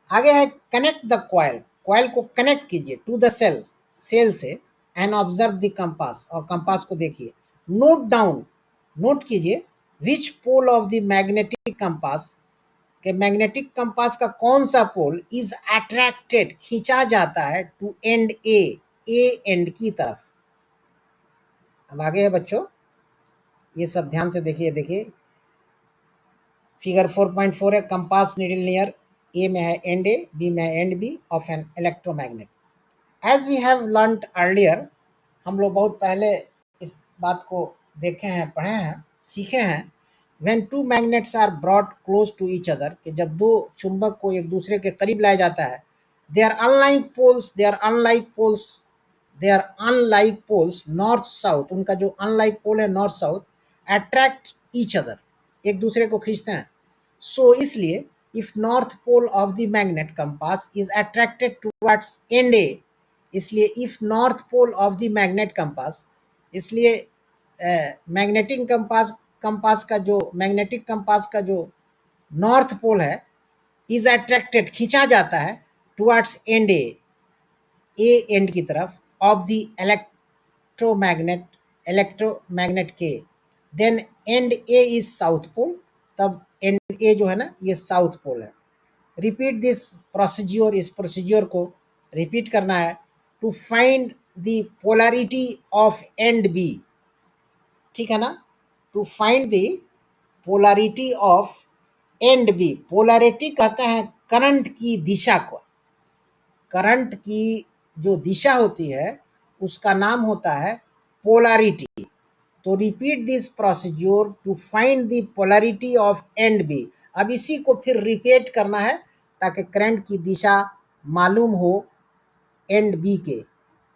आगे है कनेक्ट द कॉइल, कॉइल को कनेक्ट कीजिए टू द सेल, सेल से, एंड ऑब्जर्व द कंपास, और कंपास को देखिए। नोट डाउन, नोट कीजिए, which pole of the magnetic compass, कि मैग्नेटिक कंपास का कौन सा पोल इज अट्रैक्टेड, खींचा जाता है, टू एंड ए, एंड की तरफ। अब आगे है बच्चों, ये सब ध्यान से देखिए, देखिए फिगर 4.4 है, कंपास नीडल नियर, ए में है एंड ए, बी में है end B of an electromagnet. As we have learned earlier, हम लोग बहुत पहले इस बात को देखे हैं, पढ़े हैं, सीखे हैं। When two magnets are brought close to each other, कि जब दो चुंबक को एक दूसरे के करीब लाया जाता है, they are unlike poles, they are unlike poles, they are unlike poles north south, उनका जो अनलाइक पोल है north south, attract each other, एक दूसरे को खींचते हैं। सो इसलिए if north pole of the magnet compass is attracted towards end A, इसलिए if north pole of the magnet compass, इसलिए मैग्नेटिक कंपास, कंपास का जो मैग्नेटिक कंपास का जो नॉर्थ पोल है, इज अट्रैक्टेड, खींचा जाता है, टुवर्ड्स एंड ए, एंड की तरफ, ऑफ द इलेक्ट्रोमैग्नेट, इलेक्ट्रोमैग्नेट के, then end A is south pole, तब एंड ए जो है ना ये साउथ पोल है। रिपीट दिस प्रोसीज्योर, इस प्रोसीज्योर को रिपीट करना है, to find the polarity of end B, ठीक है ना, to find the polarity of end B. Polarity कहते हैं करंट की दिशा को, करंट की जो दिशा होती है उसका नाम होता है पोलैरिटी। तो repeat this procedure to find the polarity of end B. अब इसी को फिर रिपीट करना है ताकि करंट की दिशा मालूम हो एंड बी के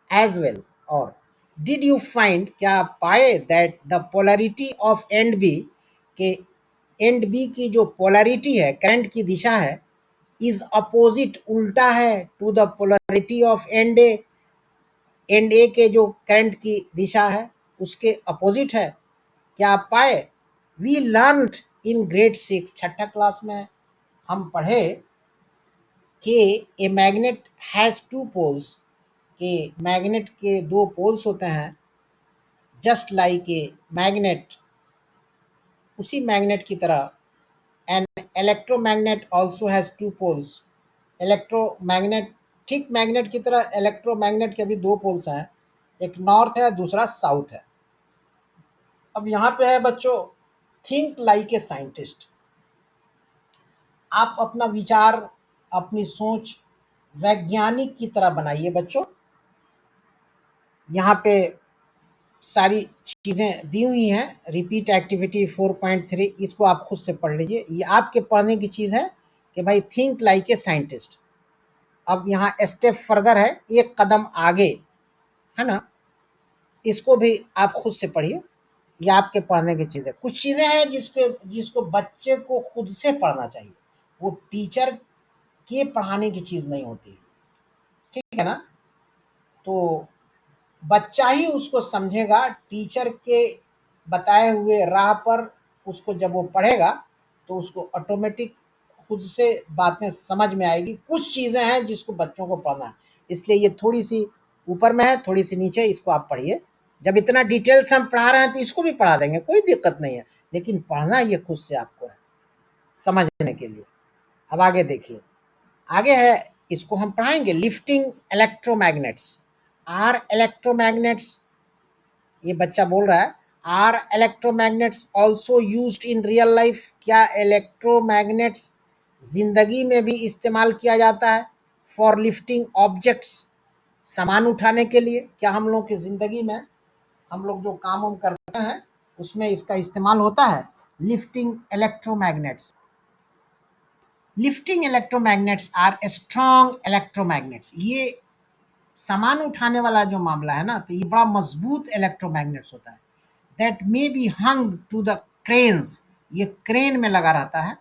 एज वेल। और डिड यू फाइंड, क्या आप पाए, that the polarity of end B, के एंड बी की जो पोलैरिटी है, करंट की दिशा है, इज अपोजिट, उल्टा है, to the polarity of end A, end A के जो करंट की दिशा है उसके अपोजिट है। क्या आप पाए? वी लर्न इन ग्रेड 6, छठा क्लास में हम पढ़े कि a magnet has two poles, कि मैग्नेट के दो पोल्स होते हैं, जस्ट लाइक ए मैग्नेट, उसी मैग्नेट की तरह। An electromagnet also has two poles, electromagnet, ठीक मैग्नेट की तरह इलेक्ट्रोमैग्नेट के भी दो पोल्स हैं, एक नॉर्थ है दूसरा साउथ है। अब यहाँ पे है बच्चों, थिंक लाइक ए साइंटिस्ट। आप अपना विचार, अपनी सोच वैज्ञानिक की तरह बनाइए बच्चों। यहाँ पे सारी चीज़ें दी हुई हैं। रिपीट एक्टिविटी 4.3, इसको आप खुद से पढ़ लीजिए। ये आपके पढ़ने की चीज़ है कि भाई थिंक लाइक ए साइंटिस्ट। अब यहाँ स्टेप फर्दर है, एक कदम आगे, है ना। इसको भी आप खुद से पढ़िए, ये आपके पढ़ने की चीज़ है। कुछ चीज़ें हैं जिसको बच्चे को खुद से पढ़ना चाहिए, वो टीचर के पढ़ाने की चीज़ नहीं होती, ठीक है ना। तो बच्चा ही उसको समझेगा, टीचर के बताए हुए राह पर उसको जब वो पढ़ेगा तो उसको ऑटोमेटिक खुद से बातें समझ में आएगी। कुछ चीज़ें हैं जिसको बच्चों को पढ़ना है, इसलिए ये थोड़ी सी ऊपर में है, थोड़ी सी नीचे, इसको आप पढ़िए। जब इतना डिटेल से हम पढ़ा रहे हैं तो इसको भी पढ़ा देंगे, कोई दिक्कत नहीं है, लेकिन पढ़ना ये खुद से आपको है समझने के लिए। अब आगे देखिए, आगे है, इसको हम पढ़ाएंगे, लिफ्टिंग इलेक्ट्रोमैग्नेट्स। आर इलेक्ट्रोमैग्नेट्स, ये बच्चा बोल रहा है, are electromagnets also used in real life. क्या इलेक्ट्रोमैग्नेट्स जिंदगी में भी इस्तेमाल किया जाता है? फॉर लिफ्टिंग ऑब्जेक्ट्स, सामान उठाने के लिए। क्या हम लोग की जिंदगी में हम लोग जो काम हम करते हैं उसमें इसका इस्तेमाल होता है? Lifting electromagnets. Lifting electromagnets are strong electromagnets. ये सामान उठाने वाला जो मामला है ना, तो ये बड़ा मजबूत इलेक्ट्रोमैग्नेट्स होता है। That may be hung to the cranes, ये क्रेन में लगा रहता है।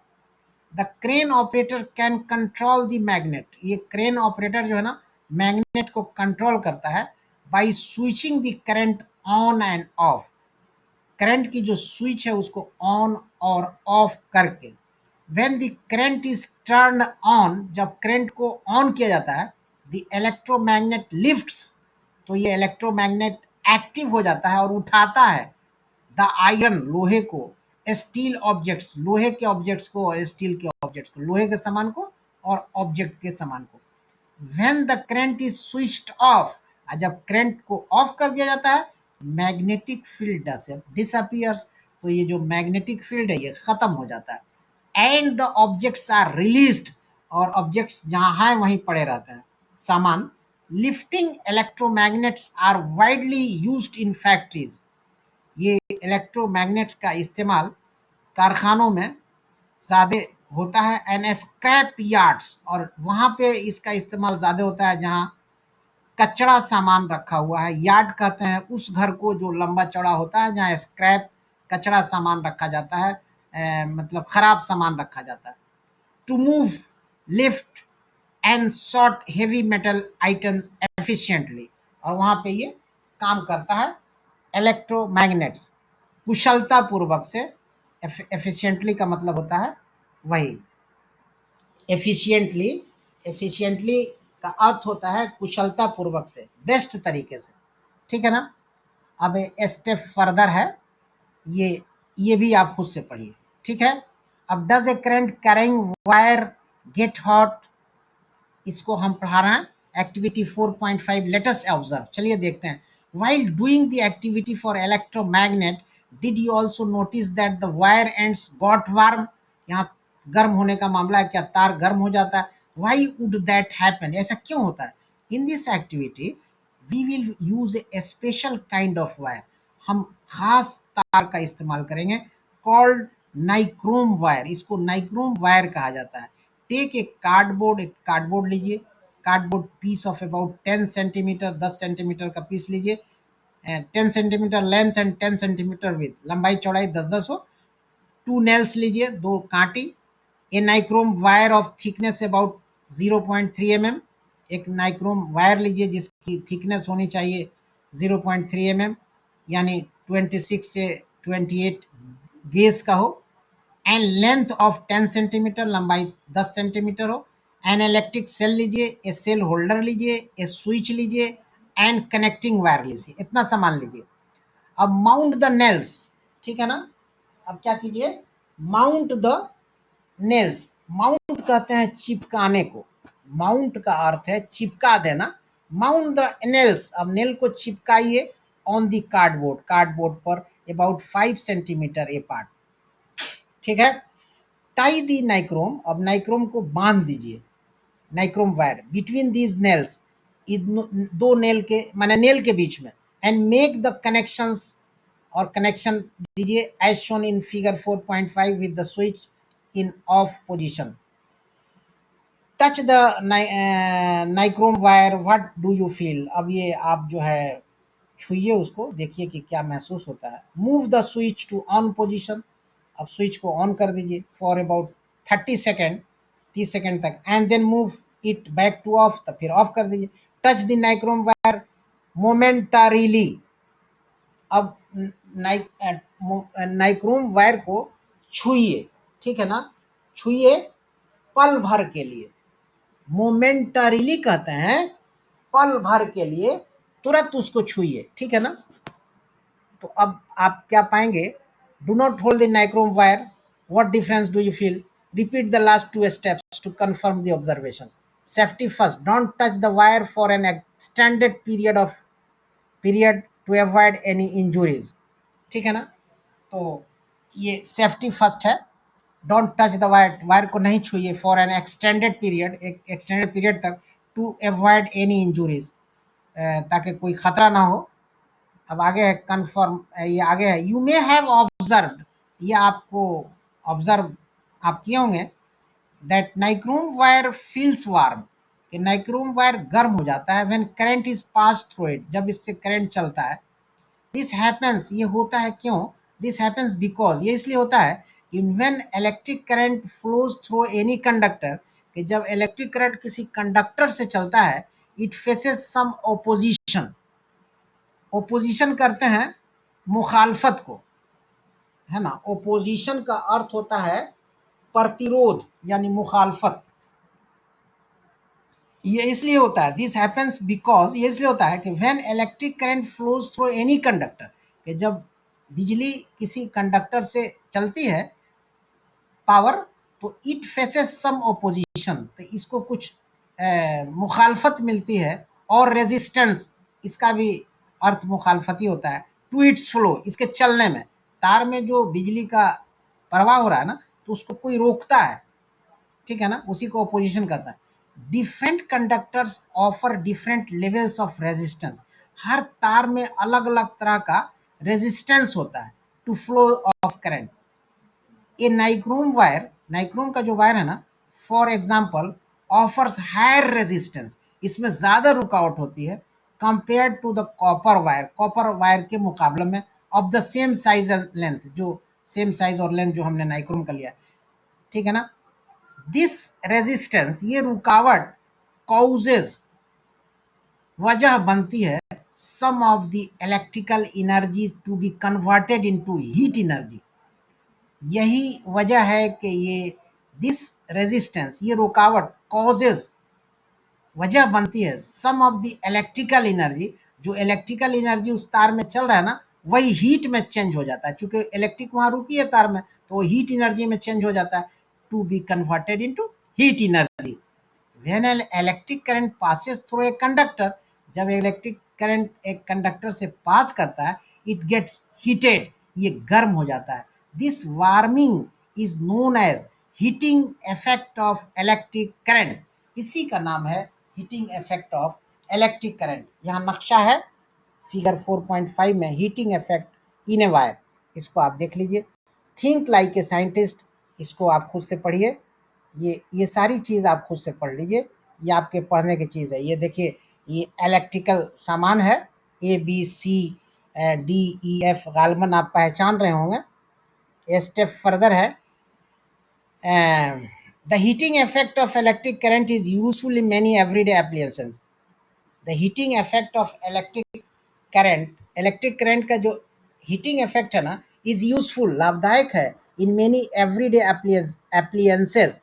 The crane operator can control the magnet, ये क्रेन ऑपरेटर जो है ना, मैग्नेट को कंट्रोल करता है by switching the current on and off. Current की जो स्विच है उसको ऑन और ऑफ करके। When the current is turn on, जब करंट को ऑन किया जाता है, द इलेक्ट्रोमैग्नेट लिफ्ट्स, तो ये इलेक्ट्रोमैग्नेट एक्टिव हो जाता है और उठाता है द आयरन, लोहे को, स्टील ऑब्जेक्ट्स, लोहे के ऑब्जेक्ट्स को और स्टील के ऑब्जेक्ट्स को, लोहे के सामान को और ऑब्जेक्ट के सामान को। When the current is switched off, जब करंट को ऑफ कर दिया जाता है, मैग्नेटिक फील्ड डिसअपियर्स, तो ये जो मैग्नेटिक फील्ड है ये खत्म हो जाता है। And the objects are released, और ऑब्जेक्ट्स जहां है वहीं पड़े रहते हैं सामान। Lifting electromagnets are widely used in factories, ये इलेक्ट्रोमैग्नेट्स का इस्तेमाल कारखानों में ज़्यादा होता है। एंड स्क्रैप यार्ड्स, और वहाँ पे इसका इस्तेमाल ज़्यादा होता है जहाँ कचरा सामान रखा हुआ है। यार्ड कहते हैं उस घर को जो लंबा चौड़ा होता है जहाँ स्क्रैप, कचरा सामान रखा जाता है, मतलब खराब सामान रखा जाता है। To move, lift and sort heavy metal items efficiently, और वहाँ पे ये काम करता है इलेक्ट्रोमैग्नेट्स कुशलता पूर्वक से। एफिशिएंटली का मतलब होता है वही एफिशिएंटली, एफिशिएंटली का अर्थ होता है कुशलता पूर्वक से, बेस्ट तरीके से, ठीक है ना। अब स्टेप फर्दर है, ये भी आप खुद से पढ़िए, ठीक है। अब does a current carrying wire get hot, इसको हम पढ़ा रहे हैं एक्टिविटी 4.5। लेट अस ऑब्जर्व, चलिए देखते हैं। While doing the activity for electromagnet, did you also notice that the wire ends got warm, यहाँ गर्म होने का मामला है, क्या तार गर्म हो जाता है? व्हाई वुड दैट हैपन, ऐसा क्यों होता है? In this activity we will use a special kind of wire, हम खास तार का इस्तेमाल करेंगे, कॉल्ड नाइक्रोम वायर, इसको नाइक्रोम वायर कहा जाता है। टेक ए कार्डबोर्ड, एक कार्डबोर्ड लीजिए, cardboard piece of about 10 centimetre, 10 centimetre का पीस लीजिए, 10 centimetre length and 10 centimetre width, लंबाई चौड़ाई 10-10 हो। 2 नेल्स लीजिए, 2 कांटी। A nichrome wire of thickness about 0.3 mm, एक नाइक्रोम वायर लीजिए जिसकी थिकनेस होनी चाहिए 0.3 mm, यानी 26 से 28 गेज का हो। एंड लेंथ ऑफ 10 सेंटीमीटर, लंबाई 10 सेंटीमीटर हो। एन इलेक्ट्रिक सेल लीजिए, ए सेल होल्डर लीजिए, ए स्विच लीजिए, एंड कनेक्टिंग वायर लीजिए, इतना सामान लीजिए। अब माउंट द नेल्स, ठीक है ना। अब क्या कीजिए, माउंट द नेल्स, माउंट कहते हैं चिपकाने को, माउंट का अर्थ है चिपका देना। माउंट द नेल्स, अब नेल को चिपकाइए ऑन द कार्डबोर्ड, कार्डबोर्ड पर about 5 centimeter apart. ठीक है, टाई दी नाइक्रोम, अब नाइक्रोम को बांध दीजिए, nichrome wire between these nails, दो नेल के माने नेल के बीच में, एंड मेक द कनेक्शंस, और कनेक्शन दीजिए as shown in figure 4.5 with the switch in off position. Touch the nichrome wire, what do you feel. अब ये आप जो है छुइए उसको, देखिए कि क्या महसूस होता है. Move the switch to on position, अब स्विच को ऑन कर दीजिए फॉर अबाउट 30 सेकेंड, 30 सेकेंड तक, and then move it back to off, तो फिर ऑफ कर दीजिए. Touch the nichrome wire momentarily, अब नाइक्रोम वायर को छुइए, ठीक है ना, छुइए पल भर के लिए. मोमेंटरीली कहते हैं पल भर के लिए, तुरंत उसको छुइए, ठीक है ना. तो अब आप क्या पाएंगे, do not hold the nichrome wire, what difference do you feel. Repeat the last two steps to confirm the observation. Safety first, don't touch the wire for an extended period to avoid any injuries, ठीक है ना. तो ये safety first है. Don't touch the wire, wire को नहीं छुइए for an extended period, एक एक्सटेंडेड पीरियड तक, टू अवॉइड एनी इंजुरीज, ताकि कोई खतरा ना हो. अब आगे है कन्फर्म, ये आगे है यू मे हैव ऑब्जर्व, ये आपको ऑब्जर्व आप किए होंगे, that nichrome wire feels warm, कि नाइक्रोम वायर गर्म हो जाता है when current is pass through it, जब इससे करंट चलता है. दिस हैपेंस, ये होता है क्यों, दिस हैपेंस बिकॉज, ये इसलिए होता है कि when electric current flows through any conductor, कि जब इलेक्ट्रिक करंट किसी कंडक्टर से चलता है, इट फेसेस सम ओपोजिशन, ओपोजिशन करते हैं मुखालफत को, है ना. ओपोजिशन का अर्थ होता है प्रतिरोध यानी मुखालफत. ये इसलिए होता है, दिस हैपेंस बिकॉज, ये इसलिए होता है कि when electric current flows through any conductor, कि जब बिजली किसी कंडक्टर से चलती है, पावर, तो इट फेसेस सम ओपोजिशन, तो इसको कुछ मुखालफत मिलती है, और रेजिस्टेंस, इसका भी अर्थ मुखालफती होता है, टू इट्स फ्लो, इसके चलने में. तार में जो बिजली का प्रवाह हो रहा है ना, तो उसको कोई रोकता है, ठीक है ना, उसी को अपोजिशन करता है. Different conductors offer different levels of resistance, हर तार में अलग अलग तरह का रेजिस्टेंस होता है to flow of current. A nichrome wire, nichrome का जो वायर है ना, for example offers higher resistance, इसमें ज्यादा रुकावट होती है compare to the copper wire, copper wire के मुकाबले में, of the same size and length, जो सेम साइज और लेंथ जो हमने नाइक्रोम का लिया, ठीक है ना. दिस रेजिस्टेंस, ये रुकावट, कॉजेज, वजह बनती है, some of the electrical energy to be converted into heat energy. यही वजह है कि ये दिस रेजिस्टेंस, ये रुकावट, कॉजेज, वजह बनती है, some of the electrical energy, जो इलेक्ट्रिकल एनर्जी उस तार में चल रहा है ना, वही हीट में चेंज हो जाता है, क्योंकि इलेक्ट्रिक वहां रुकी है तार में, तो वो हीट एनर्जी में चेंज हो जाता है, to be converted into heat energy. When an electric current passes through a conductor, जब इलेक्ट्रिक करंट एक कंडक्टर से पास करता है, इट गेट्स हीटेड, ये गर्म हो जाता है. This warming is known as heating effect of electric current, इसी का नाम है heating effect of electric current. यहाँ नक्शा है फिगर 4.5 में, heating effect in a wire, इसको आप देख लीजिए. थिंक लाइक ए साइंटिस्ट, इसको आप खुद से पढ़िए, ये सारी चीज़ आप खुद से पढ़ लीजिए, ये आपके पढ़ने की चीज़ है. ये देखिए, ये इलेक्ट्रिकल सामान है, ABC DEF, गालबन आप पहचान रहे होंगे. ए स्टेप फर्दर है, the heating effect of electric current is useful in many everyday applications. The heating effect of electric current का जो हीटिंग इफेक्ट है ना, इज यूजफुल, लाभदायक है, इन मेनी एवरीडे एप्लीकेंसेस,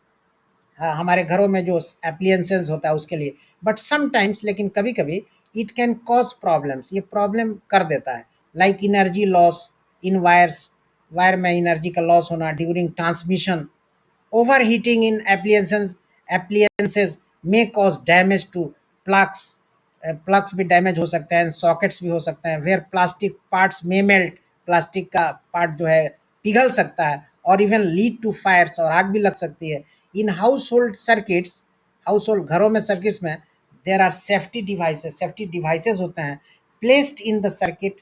हमारे घरों में जो एप्लियंसेस होता है उसके लिए. बट समटाइम्स, लेकिन कभी कभी, इट कैन कॉज प्रॉब्लम्स, ये प्रॉब्लम कर देता है, like energy loss in wires, wire में एनर्जी का लॉस होना during transmission. Over heating in appliances may cause damage to plugs, plugs भी डैमेज हो सकते हैं, सॉकेट्स भी हो सकते हैं, where plastic parts may melt, plastic का पार्ट जो है पिघल सकता है और इवन लीड टू फायर्स, और आग भी लग सकती है। In house hold circuits, house hold घरों में सर्किट्स में देर आर सेफ्टी डिवाइसेस होते हैं प्लेस्ड इन द सर्किट,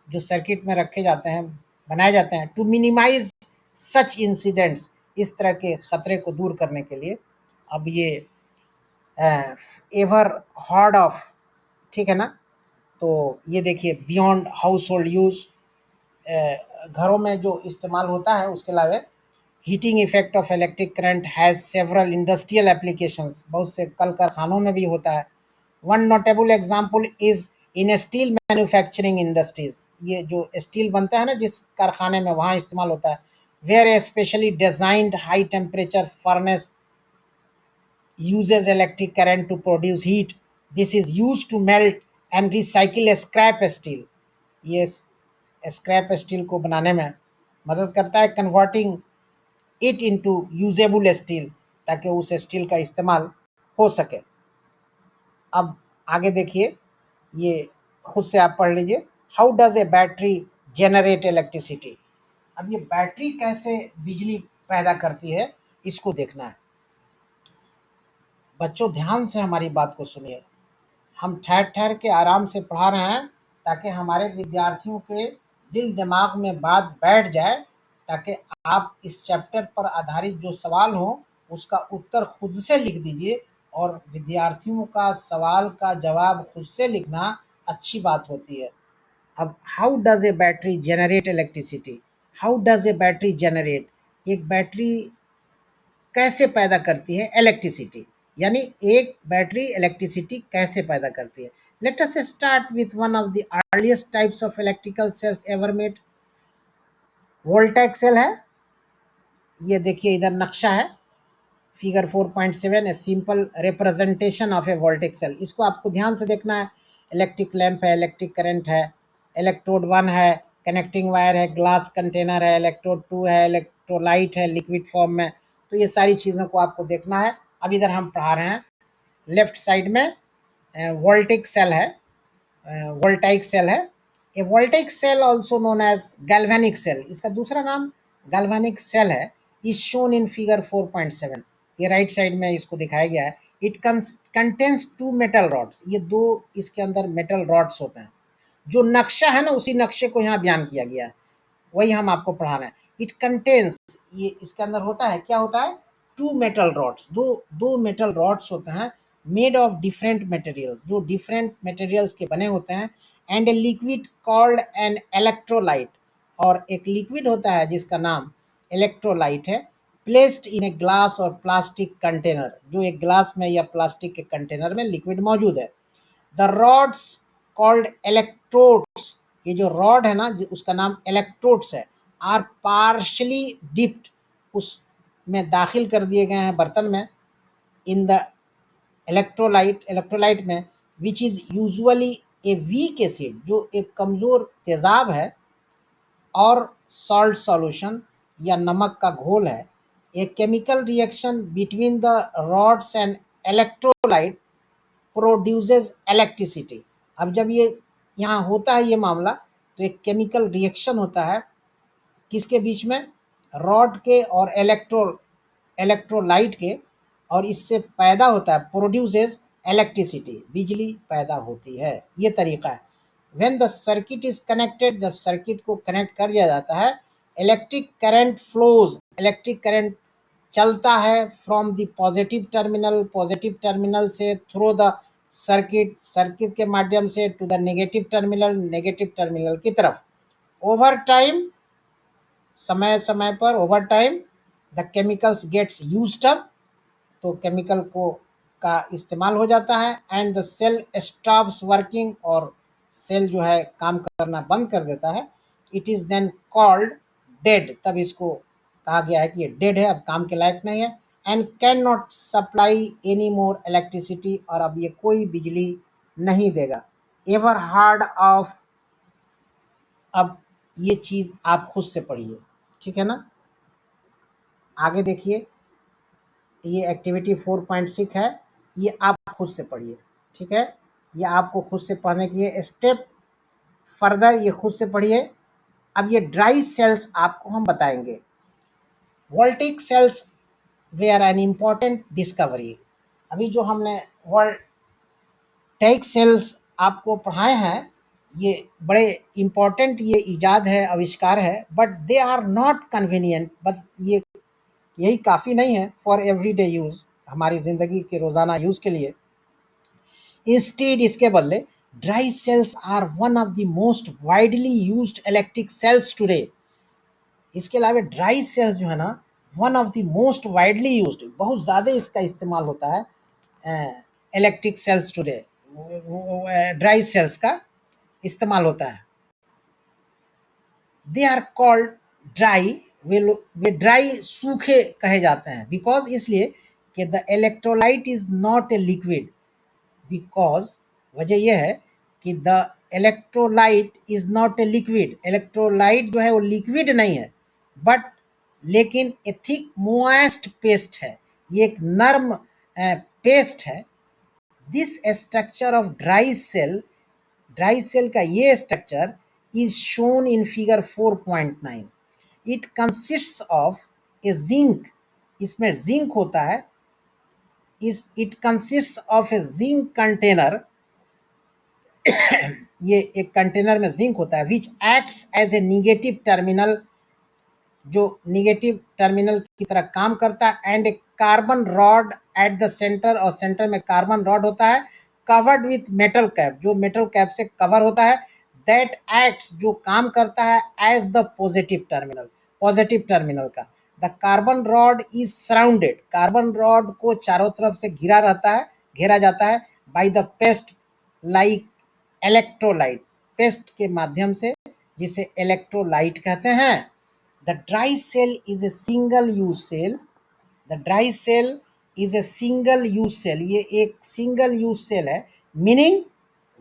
जो सर्किट में रखे जाते हैं, बनाए जाते हैं टू मिनिमाइज सच इंसिडेंट्स, इस तरह के खतरे को दूर करने के लिए। अब ये एवर हॉर्ड ऑफ, ठीक है ना। तो ये देखिए बियॉन्ड हाउस होल्ड यूज, घरों में जो इस्तेमाल होता है उसके अलावा heating effect of electric current has several industrial applications, बहुत से कल कारखानों में भी होता है। One notable example is in steel manufacturing industries, ये जो स्टील बनता है ना जिस कारखाने में, वहाँ इस्तेमाल होता है। Where a specially designed high temperature furnace uses electric current to produce heat. This is used to melt and recycle scrap steel. ये स्क्रैप स्टील को बनाने में मदद करता है, converting it into usable steel, ताकि उस स्टील का इस्तेमाल हो सके। अब आगे देखिए, ये खुद से आप पढ़ लीजिए। How does a battery generate electricity. अब ये बैटरी कैसे बिजली पैदा करती है, इसको देखना है। बच्चों ध्यान से हमारी बात को सुनिए। हम ठहर ठहर के आराम से पढ़ा रहे हैं ताकि हमारे विद्यार्थियों के दिल दिमाग में बात बैठ जाए, ताकि आप इस चैप्टर पर आधारित जो सवाल हो उसका उत्तर खुद से लिख दीजिए। और विद्यार्थियों का सवाल का जवाब खुद से लिखना अच्छी बात होती है। अब how does a battery generate electricity, how does a battery generate, एक बैटरी कैसे पैदा करती है इलेक्ट्रिसिटी, यानी एक बैटरी इलेक्ट्रिसिटी कैसे पैदा करती है। Let us start with one of the earliest types of electrical cells ever made. Voltaic cell है, ये देखिए इधर नक्शा है, figure 4.7, a simple representation of a voltaic cell. इसको आपको ध्यान से देखना है। इलेक्ट्रिक लैंप है, इलेक्ट्रिक करंट है, इलेक्ट्रोड 1 है, कनेक्टिंग वायर है, ग्लास कंटेनर है, इलेक्ट्रोड 2 है, इलेक्ट्रोलाइट है लिक्विड फॉर्म में। तो ये सारी चीज़ों को आपको देखना है। अब इधर हम पढ़ा रहे हैं, लेफ्ट साइड में वोल्टिक सेल है, वोल्टाइक सेल है। A voltaic cell also known as galvanic cell, इसका दूसरा नाम गैल्वेनिक सेल है, इज शोन इन फिगर 4.7। ये राइट साइड में इसको दिखाया गया है। इट कंटेन्स 2 मेटल रॉड्स, ये 2 इसके अंदर मेटल रॉड्स होते हैं। जो नक्शा है ना उसी नक्शे को यहाँ बयान किया गया है, वही हम आपको पढ़ा रहे हैं। इट कंटेन्स, ये इसके अंदर होता है, क्या होता है, 2 मेटल रॉड्स, दो मेटल रॉड्स होते हैं, मेड ऑफ डिफरेंट मटेरियल, जो डिफरेंट मटेरियल्स के बने होते हैं। And a liquid called an electrolyte, और एक लिक्विड होता है जिसका नाम इलेक्ट्रोलाइट है, प्लेस्ड इन ए ग्लास और प्लास्टिक कंटेनर, जो एक ग्लास में या प्लास्टिक के कंटेनर में लिक्विड मौजूद है। द रॉड्स कॉल्ड इलेक्ट्रोड्स, ये जो रॉड है ना उसका नाम इलेक्ट्रोड्स है, आर पार्शली डिप्ड, उसमें दाखिल कर दिए गए हैं बर्तन में, इन द इलेक्ट्रोलाइट में, which is usually a weak acid, जो एक कमज़ोर तेज़ाब है, और सॉल्ट सॉल्यूशन या नमक का घोल है। A chemical reaction between the rods and electrolyte produces electricity. अब जब ये यहाँ होता है ये मामला, तो एक केमिकल रिएक्शन होता है किसके बीच में, रॉड के और इलेक्ट्रोलाइट के, और इससे पैदा होता है प्रोड्यूसेस इलेक्ट्रिसिटी, बिजली पैदा होती है। ये तरीका है। When the circuit is connected, जब सर्किट को कनेक्ट कर दिया जाता है, electric current flows, electric current चलता है फ्रॉम द पॉजिटिव टर्मिनल से थ्रू द सर्किट के माध्यम से टू द नेगेटिव टर्मिनल की तरफ। ओवर टाइम, समय समय पर, over time the chemicals gets used up, तो केमिकल को का इस्तेमाल हो जाता है। And the cell stops working, और सेल जो है काम करना बंद कर देता है। It is then called dead, तब इसको कहा गया है कि ये डेड है, अब काम के लायक नहीं है। And can not supply any more electricity, और अब ये कोई बिजली नहीं देगा। एवर हार्ड ऑफ, अब ये चीज़ आप खुद से पढ़िए, ठीक है ना। आगे देखिए, ये एक्टिविटी 4.6 है, ये आप खुद से पढ़िए, ठीक है। ये आपको खुद से पढ़ने की है। स्टेप फर्दर ये खुद से पढ़िए। अब ये ड्राई सेल्स आपको हम बताएंगे। Voltaic cells were an important discovery. अभी जो हमने वोल्टेइक सेल्स आपको पढ़ाए हैं, ये बड़े इम्पॉर्टेंट ये इजाद है, आविष्कार है, but they are not convenient. But ये यही काफ़ी नहीं है फॉर एवरीडे यूज़, हमारी ज़िंदगी के रोज़ाना यूज़ के लिए। इंस्टेड इसके बदले dry cells are one of the most widely used electric cells today. इसके अलावा ड्राई सेल्स जो है ना, one of the most widely used, बहुत ज़्यादा इसका इस्तेमाल होता है electric cells today. Dry cells का इस्तेमाल होता है। दे आर कॉल्ड ड्राई, वे ड्राई सूखे कहे जाते हैं, बिकॉज इसलिए कि the electrolyte is not a liquid. Because वजह यह है कि the electrolyte is not a liquid, electrolyte जो है वो लिक्विड नहीं है, बट लेकिन ए थिक मोएस्ट पेस्ट है, ये एक नर्म पेस्ट है। This structure of dry cell का ये structure is shown in figure 4.9। It consists of a zinc, इसमें जिंक होता है, इस it consists of a zinc container, ये एक कंटेनर में जिंक होता है, which acts as a negative terminal, जो निगेटिव टर्मिनल की तरह काम करता है, and a carbon rod at the centre, और सेंटर में कार्बन रॉड होता है, कवर्ड विथ मेटल कैप, जो मेटल कैप से कवर होता है, दैट एक्ट्स, जो काम करता है as the positive terminal, positive terminal का। The carbon rod is surrounded, carbon rod को चारों तरफ से घिरा रहता है, घेरा जाता है, by the paste like electrolyte, paste के माध्यम से, जिसे इलेक्ट्रोलाइट कहते हैं। The dry cell is a single use cell, the dry cell is a single use cell, ये एक सिंगल यूज सेल है, meaning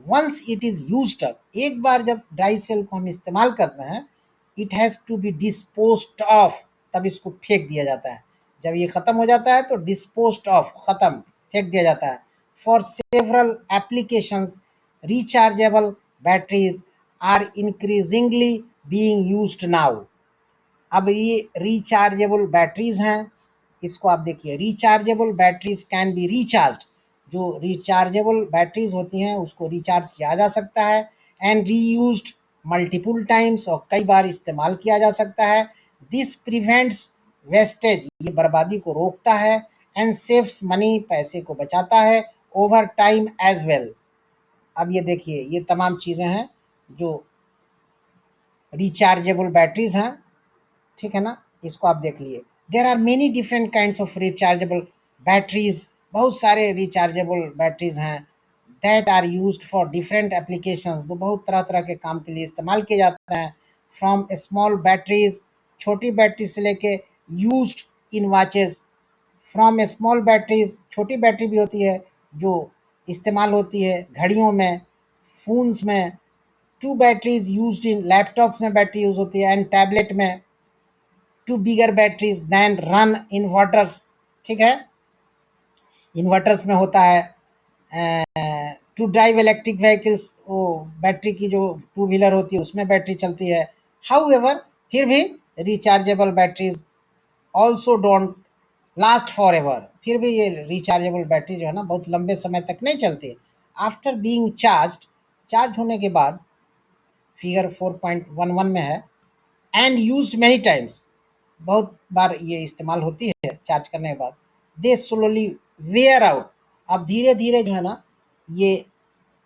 once it is used up, एक बार जब ड्राई सेल को हम इस्तेमाल करते हैं, it has to be disposed of, तब इसको फेंक दिया जाता है। जब ये ख़त्म हो जाता है तो डिस्पोज्ड ऑफ, ख़त्म, फेंक दिया जाता है। For several applications rechargeable batteries are increasingly being used now. अब ये रिचार्जेबल बैटरीज हैं, इसको आप देखिए, rechargeable batteries can be recharge, जो रिचार्जेबल बैटरीज होती हैं उसको रिचार्ज किया जा सकता है, एंड रीयूज्ड मल्टीपल टाइम्स, और कई बार इस्तेमाल किया जा सकता है। दिस प्रिवेंट्स वेस्टेज, ये बर्बादी को रोकता है, एंड सेव्स मनी, पैसे को बचाता है, ओवर टाइम एज वेल। अब ये देखिए, ये तमाम चीज़ें हैं जो रिचार्जेबल बैटरीज हैं, ठीक है ना, इसको आप देख लिए। There are many different kinds of rechargeable batteries, बहुत सारे रिचार्जेबल बैटरीज हैं, that are used for different applications, जो बहुत तरह तरह के काम के लिए इस्तेमाल किए जाते हैं। फ्रॉम स्मॉल बैटरीज, छोटी बैटरी से लेके used in watches, from small batteries, छोटी बैटरी भी होती है जो इस्तेमाल होती है घड़ियों में, फ़ोन्स में, to batteries used in laptops में बैटरी यूज़ होती है, एंड टैबलेट में, to bigger batteries than run inverters, ठीक है, इन्वर्टर्स में होता है। टू ड्राइव इलेक्ट्रिक व्हीकल्स, वो बैटरी की जो टू व्हीलर होती है उसमें बैटरी चलती है। हाउ एवर, फिर भी rechargeable batteries also don't last for ever, फिर भी ये रिचार्जेबल बैटरी जो है ना बहुत लंबे समय तक नहीं चलती। आफ्टर बीइंग चार्ज, चार्ज होने के बाद, फिगर 4.11 में है, एंड यूज्ड मैनी टाइम्स, बहुत बार ये इस्तेमाल होती है चार्ज करने के बाद, दे स्लोली वेयर आउट, अब धीरे धीरे जो है ना ये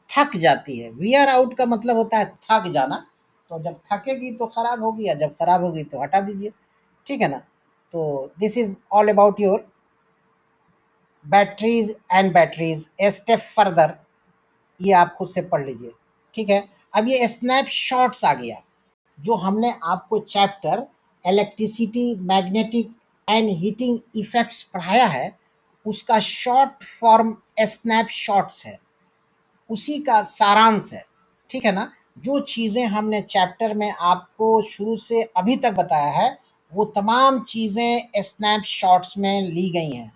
थक जाती है। वेयर आउट का मतलब होता है थक जाना, तो जब थकेगी तो खराब होगी, या जब खराब होगी तो हटा दीजिए, ठीक है ना। तो this is all about your batteries and batteries, a step further, ये आप खुद से पढ़ लीजिए, ठीक है। अब ये स्नैपशॉट्स आ गया, जो हमने आपको chapter electricity, magnetic and heating effects पढ़ाया है, उसका शॉर्ट फॉर्म स्नैपशॉट्स है, उसी का सारांश है, ठीक है ना। जो चीज़ें हमने चैप्टर में आपको शुरू से अभी तक बताया है, वो तमाम चीज़ें स्नैपशॉट्स में ली गई हैं,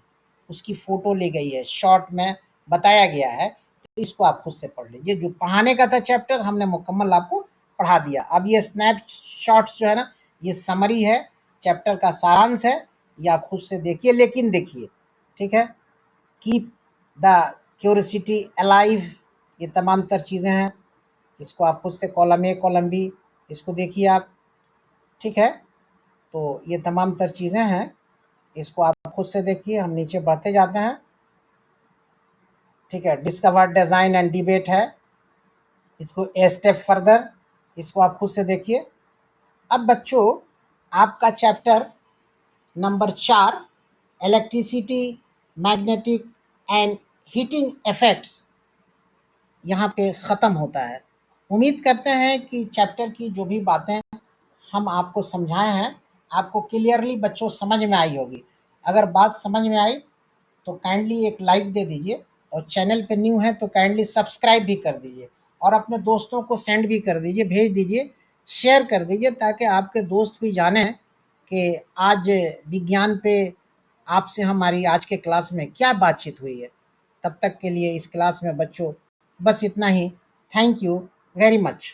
उसकी फ़ोटो ली गई है, शॉर्ट में बताया गया है, तो इसको आप खुद से पढ़ लीजिए। जो पढ़ाने का था चैप्टर हमने मुकम्मल आपको पढ़ा दिया। अब ये स्नैपशॉट्स जो है ना, ये समरी है, चैप्टर का सारांश है, ये आप खुद से देखिए, लेकिन देखिए, ठीक है। कीप द क्यूरियोसिटी अलाइव, ये तमाम तर चीज़ें हैं, इसको आप खुद से कॉलम ए कॉलम बी इसको देखिए आप, ठीक है। तो ये तमाम तर चीज़ें हैं, इसको आप खुद से देखिए। हम नीचे बढ़ते जाते हैं, ठीक है। डिस्कवर डिज़ाइन एंड डिबेट है, इसको ए स्टेप फर्दर, इसको आप खुद से देखिए। अब बच्चों, आपका chapter number 4 electricity, magnetic and heating effects यहाँ पे ख़त्म होता है। उम्मीद करते हैं कि चैप्टर की जो भी बातें हम आपको समझाए हैं, आपको क्लियरली बच्चों समझ में आई होगी। अगर बात समझ में आई तो काइंडली एक लाइक दे दीजिए, और चैनल पे न्यू है तो काइंडली सब्सक्राइब भी कर दीजिए, और अपने दोस्तों को सेंड भी कर दीजिए, भेज दीजिए, शेयर कर दीजिए, ताकि आपके दोस्त भी जानें कि आज विज्ञान पे आपसे हमारी आज के क्लास में क्या बातचीत हुई है। तब तक के लिए इस क्लास में बच्चों बस इतना ही। Thank you very much.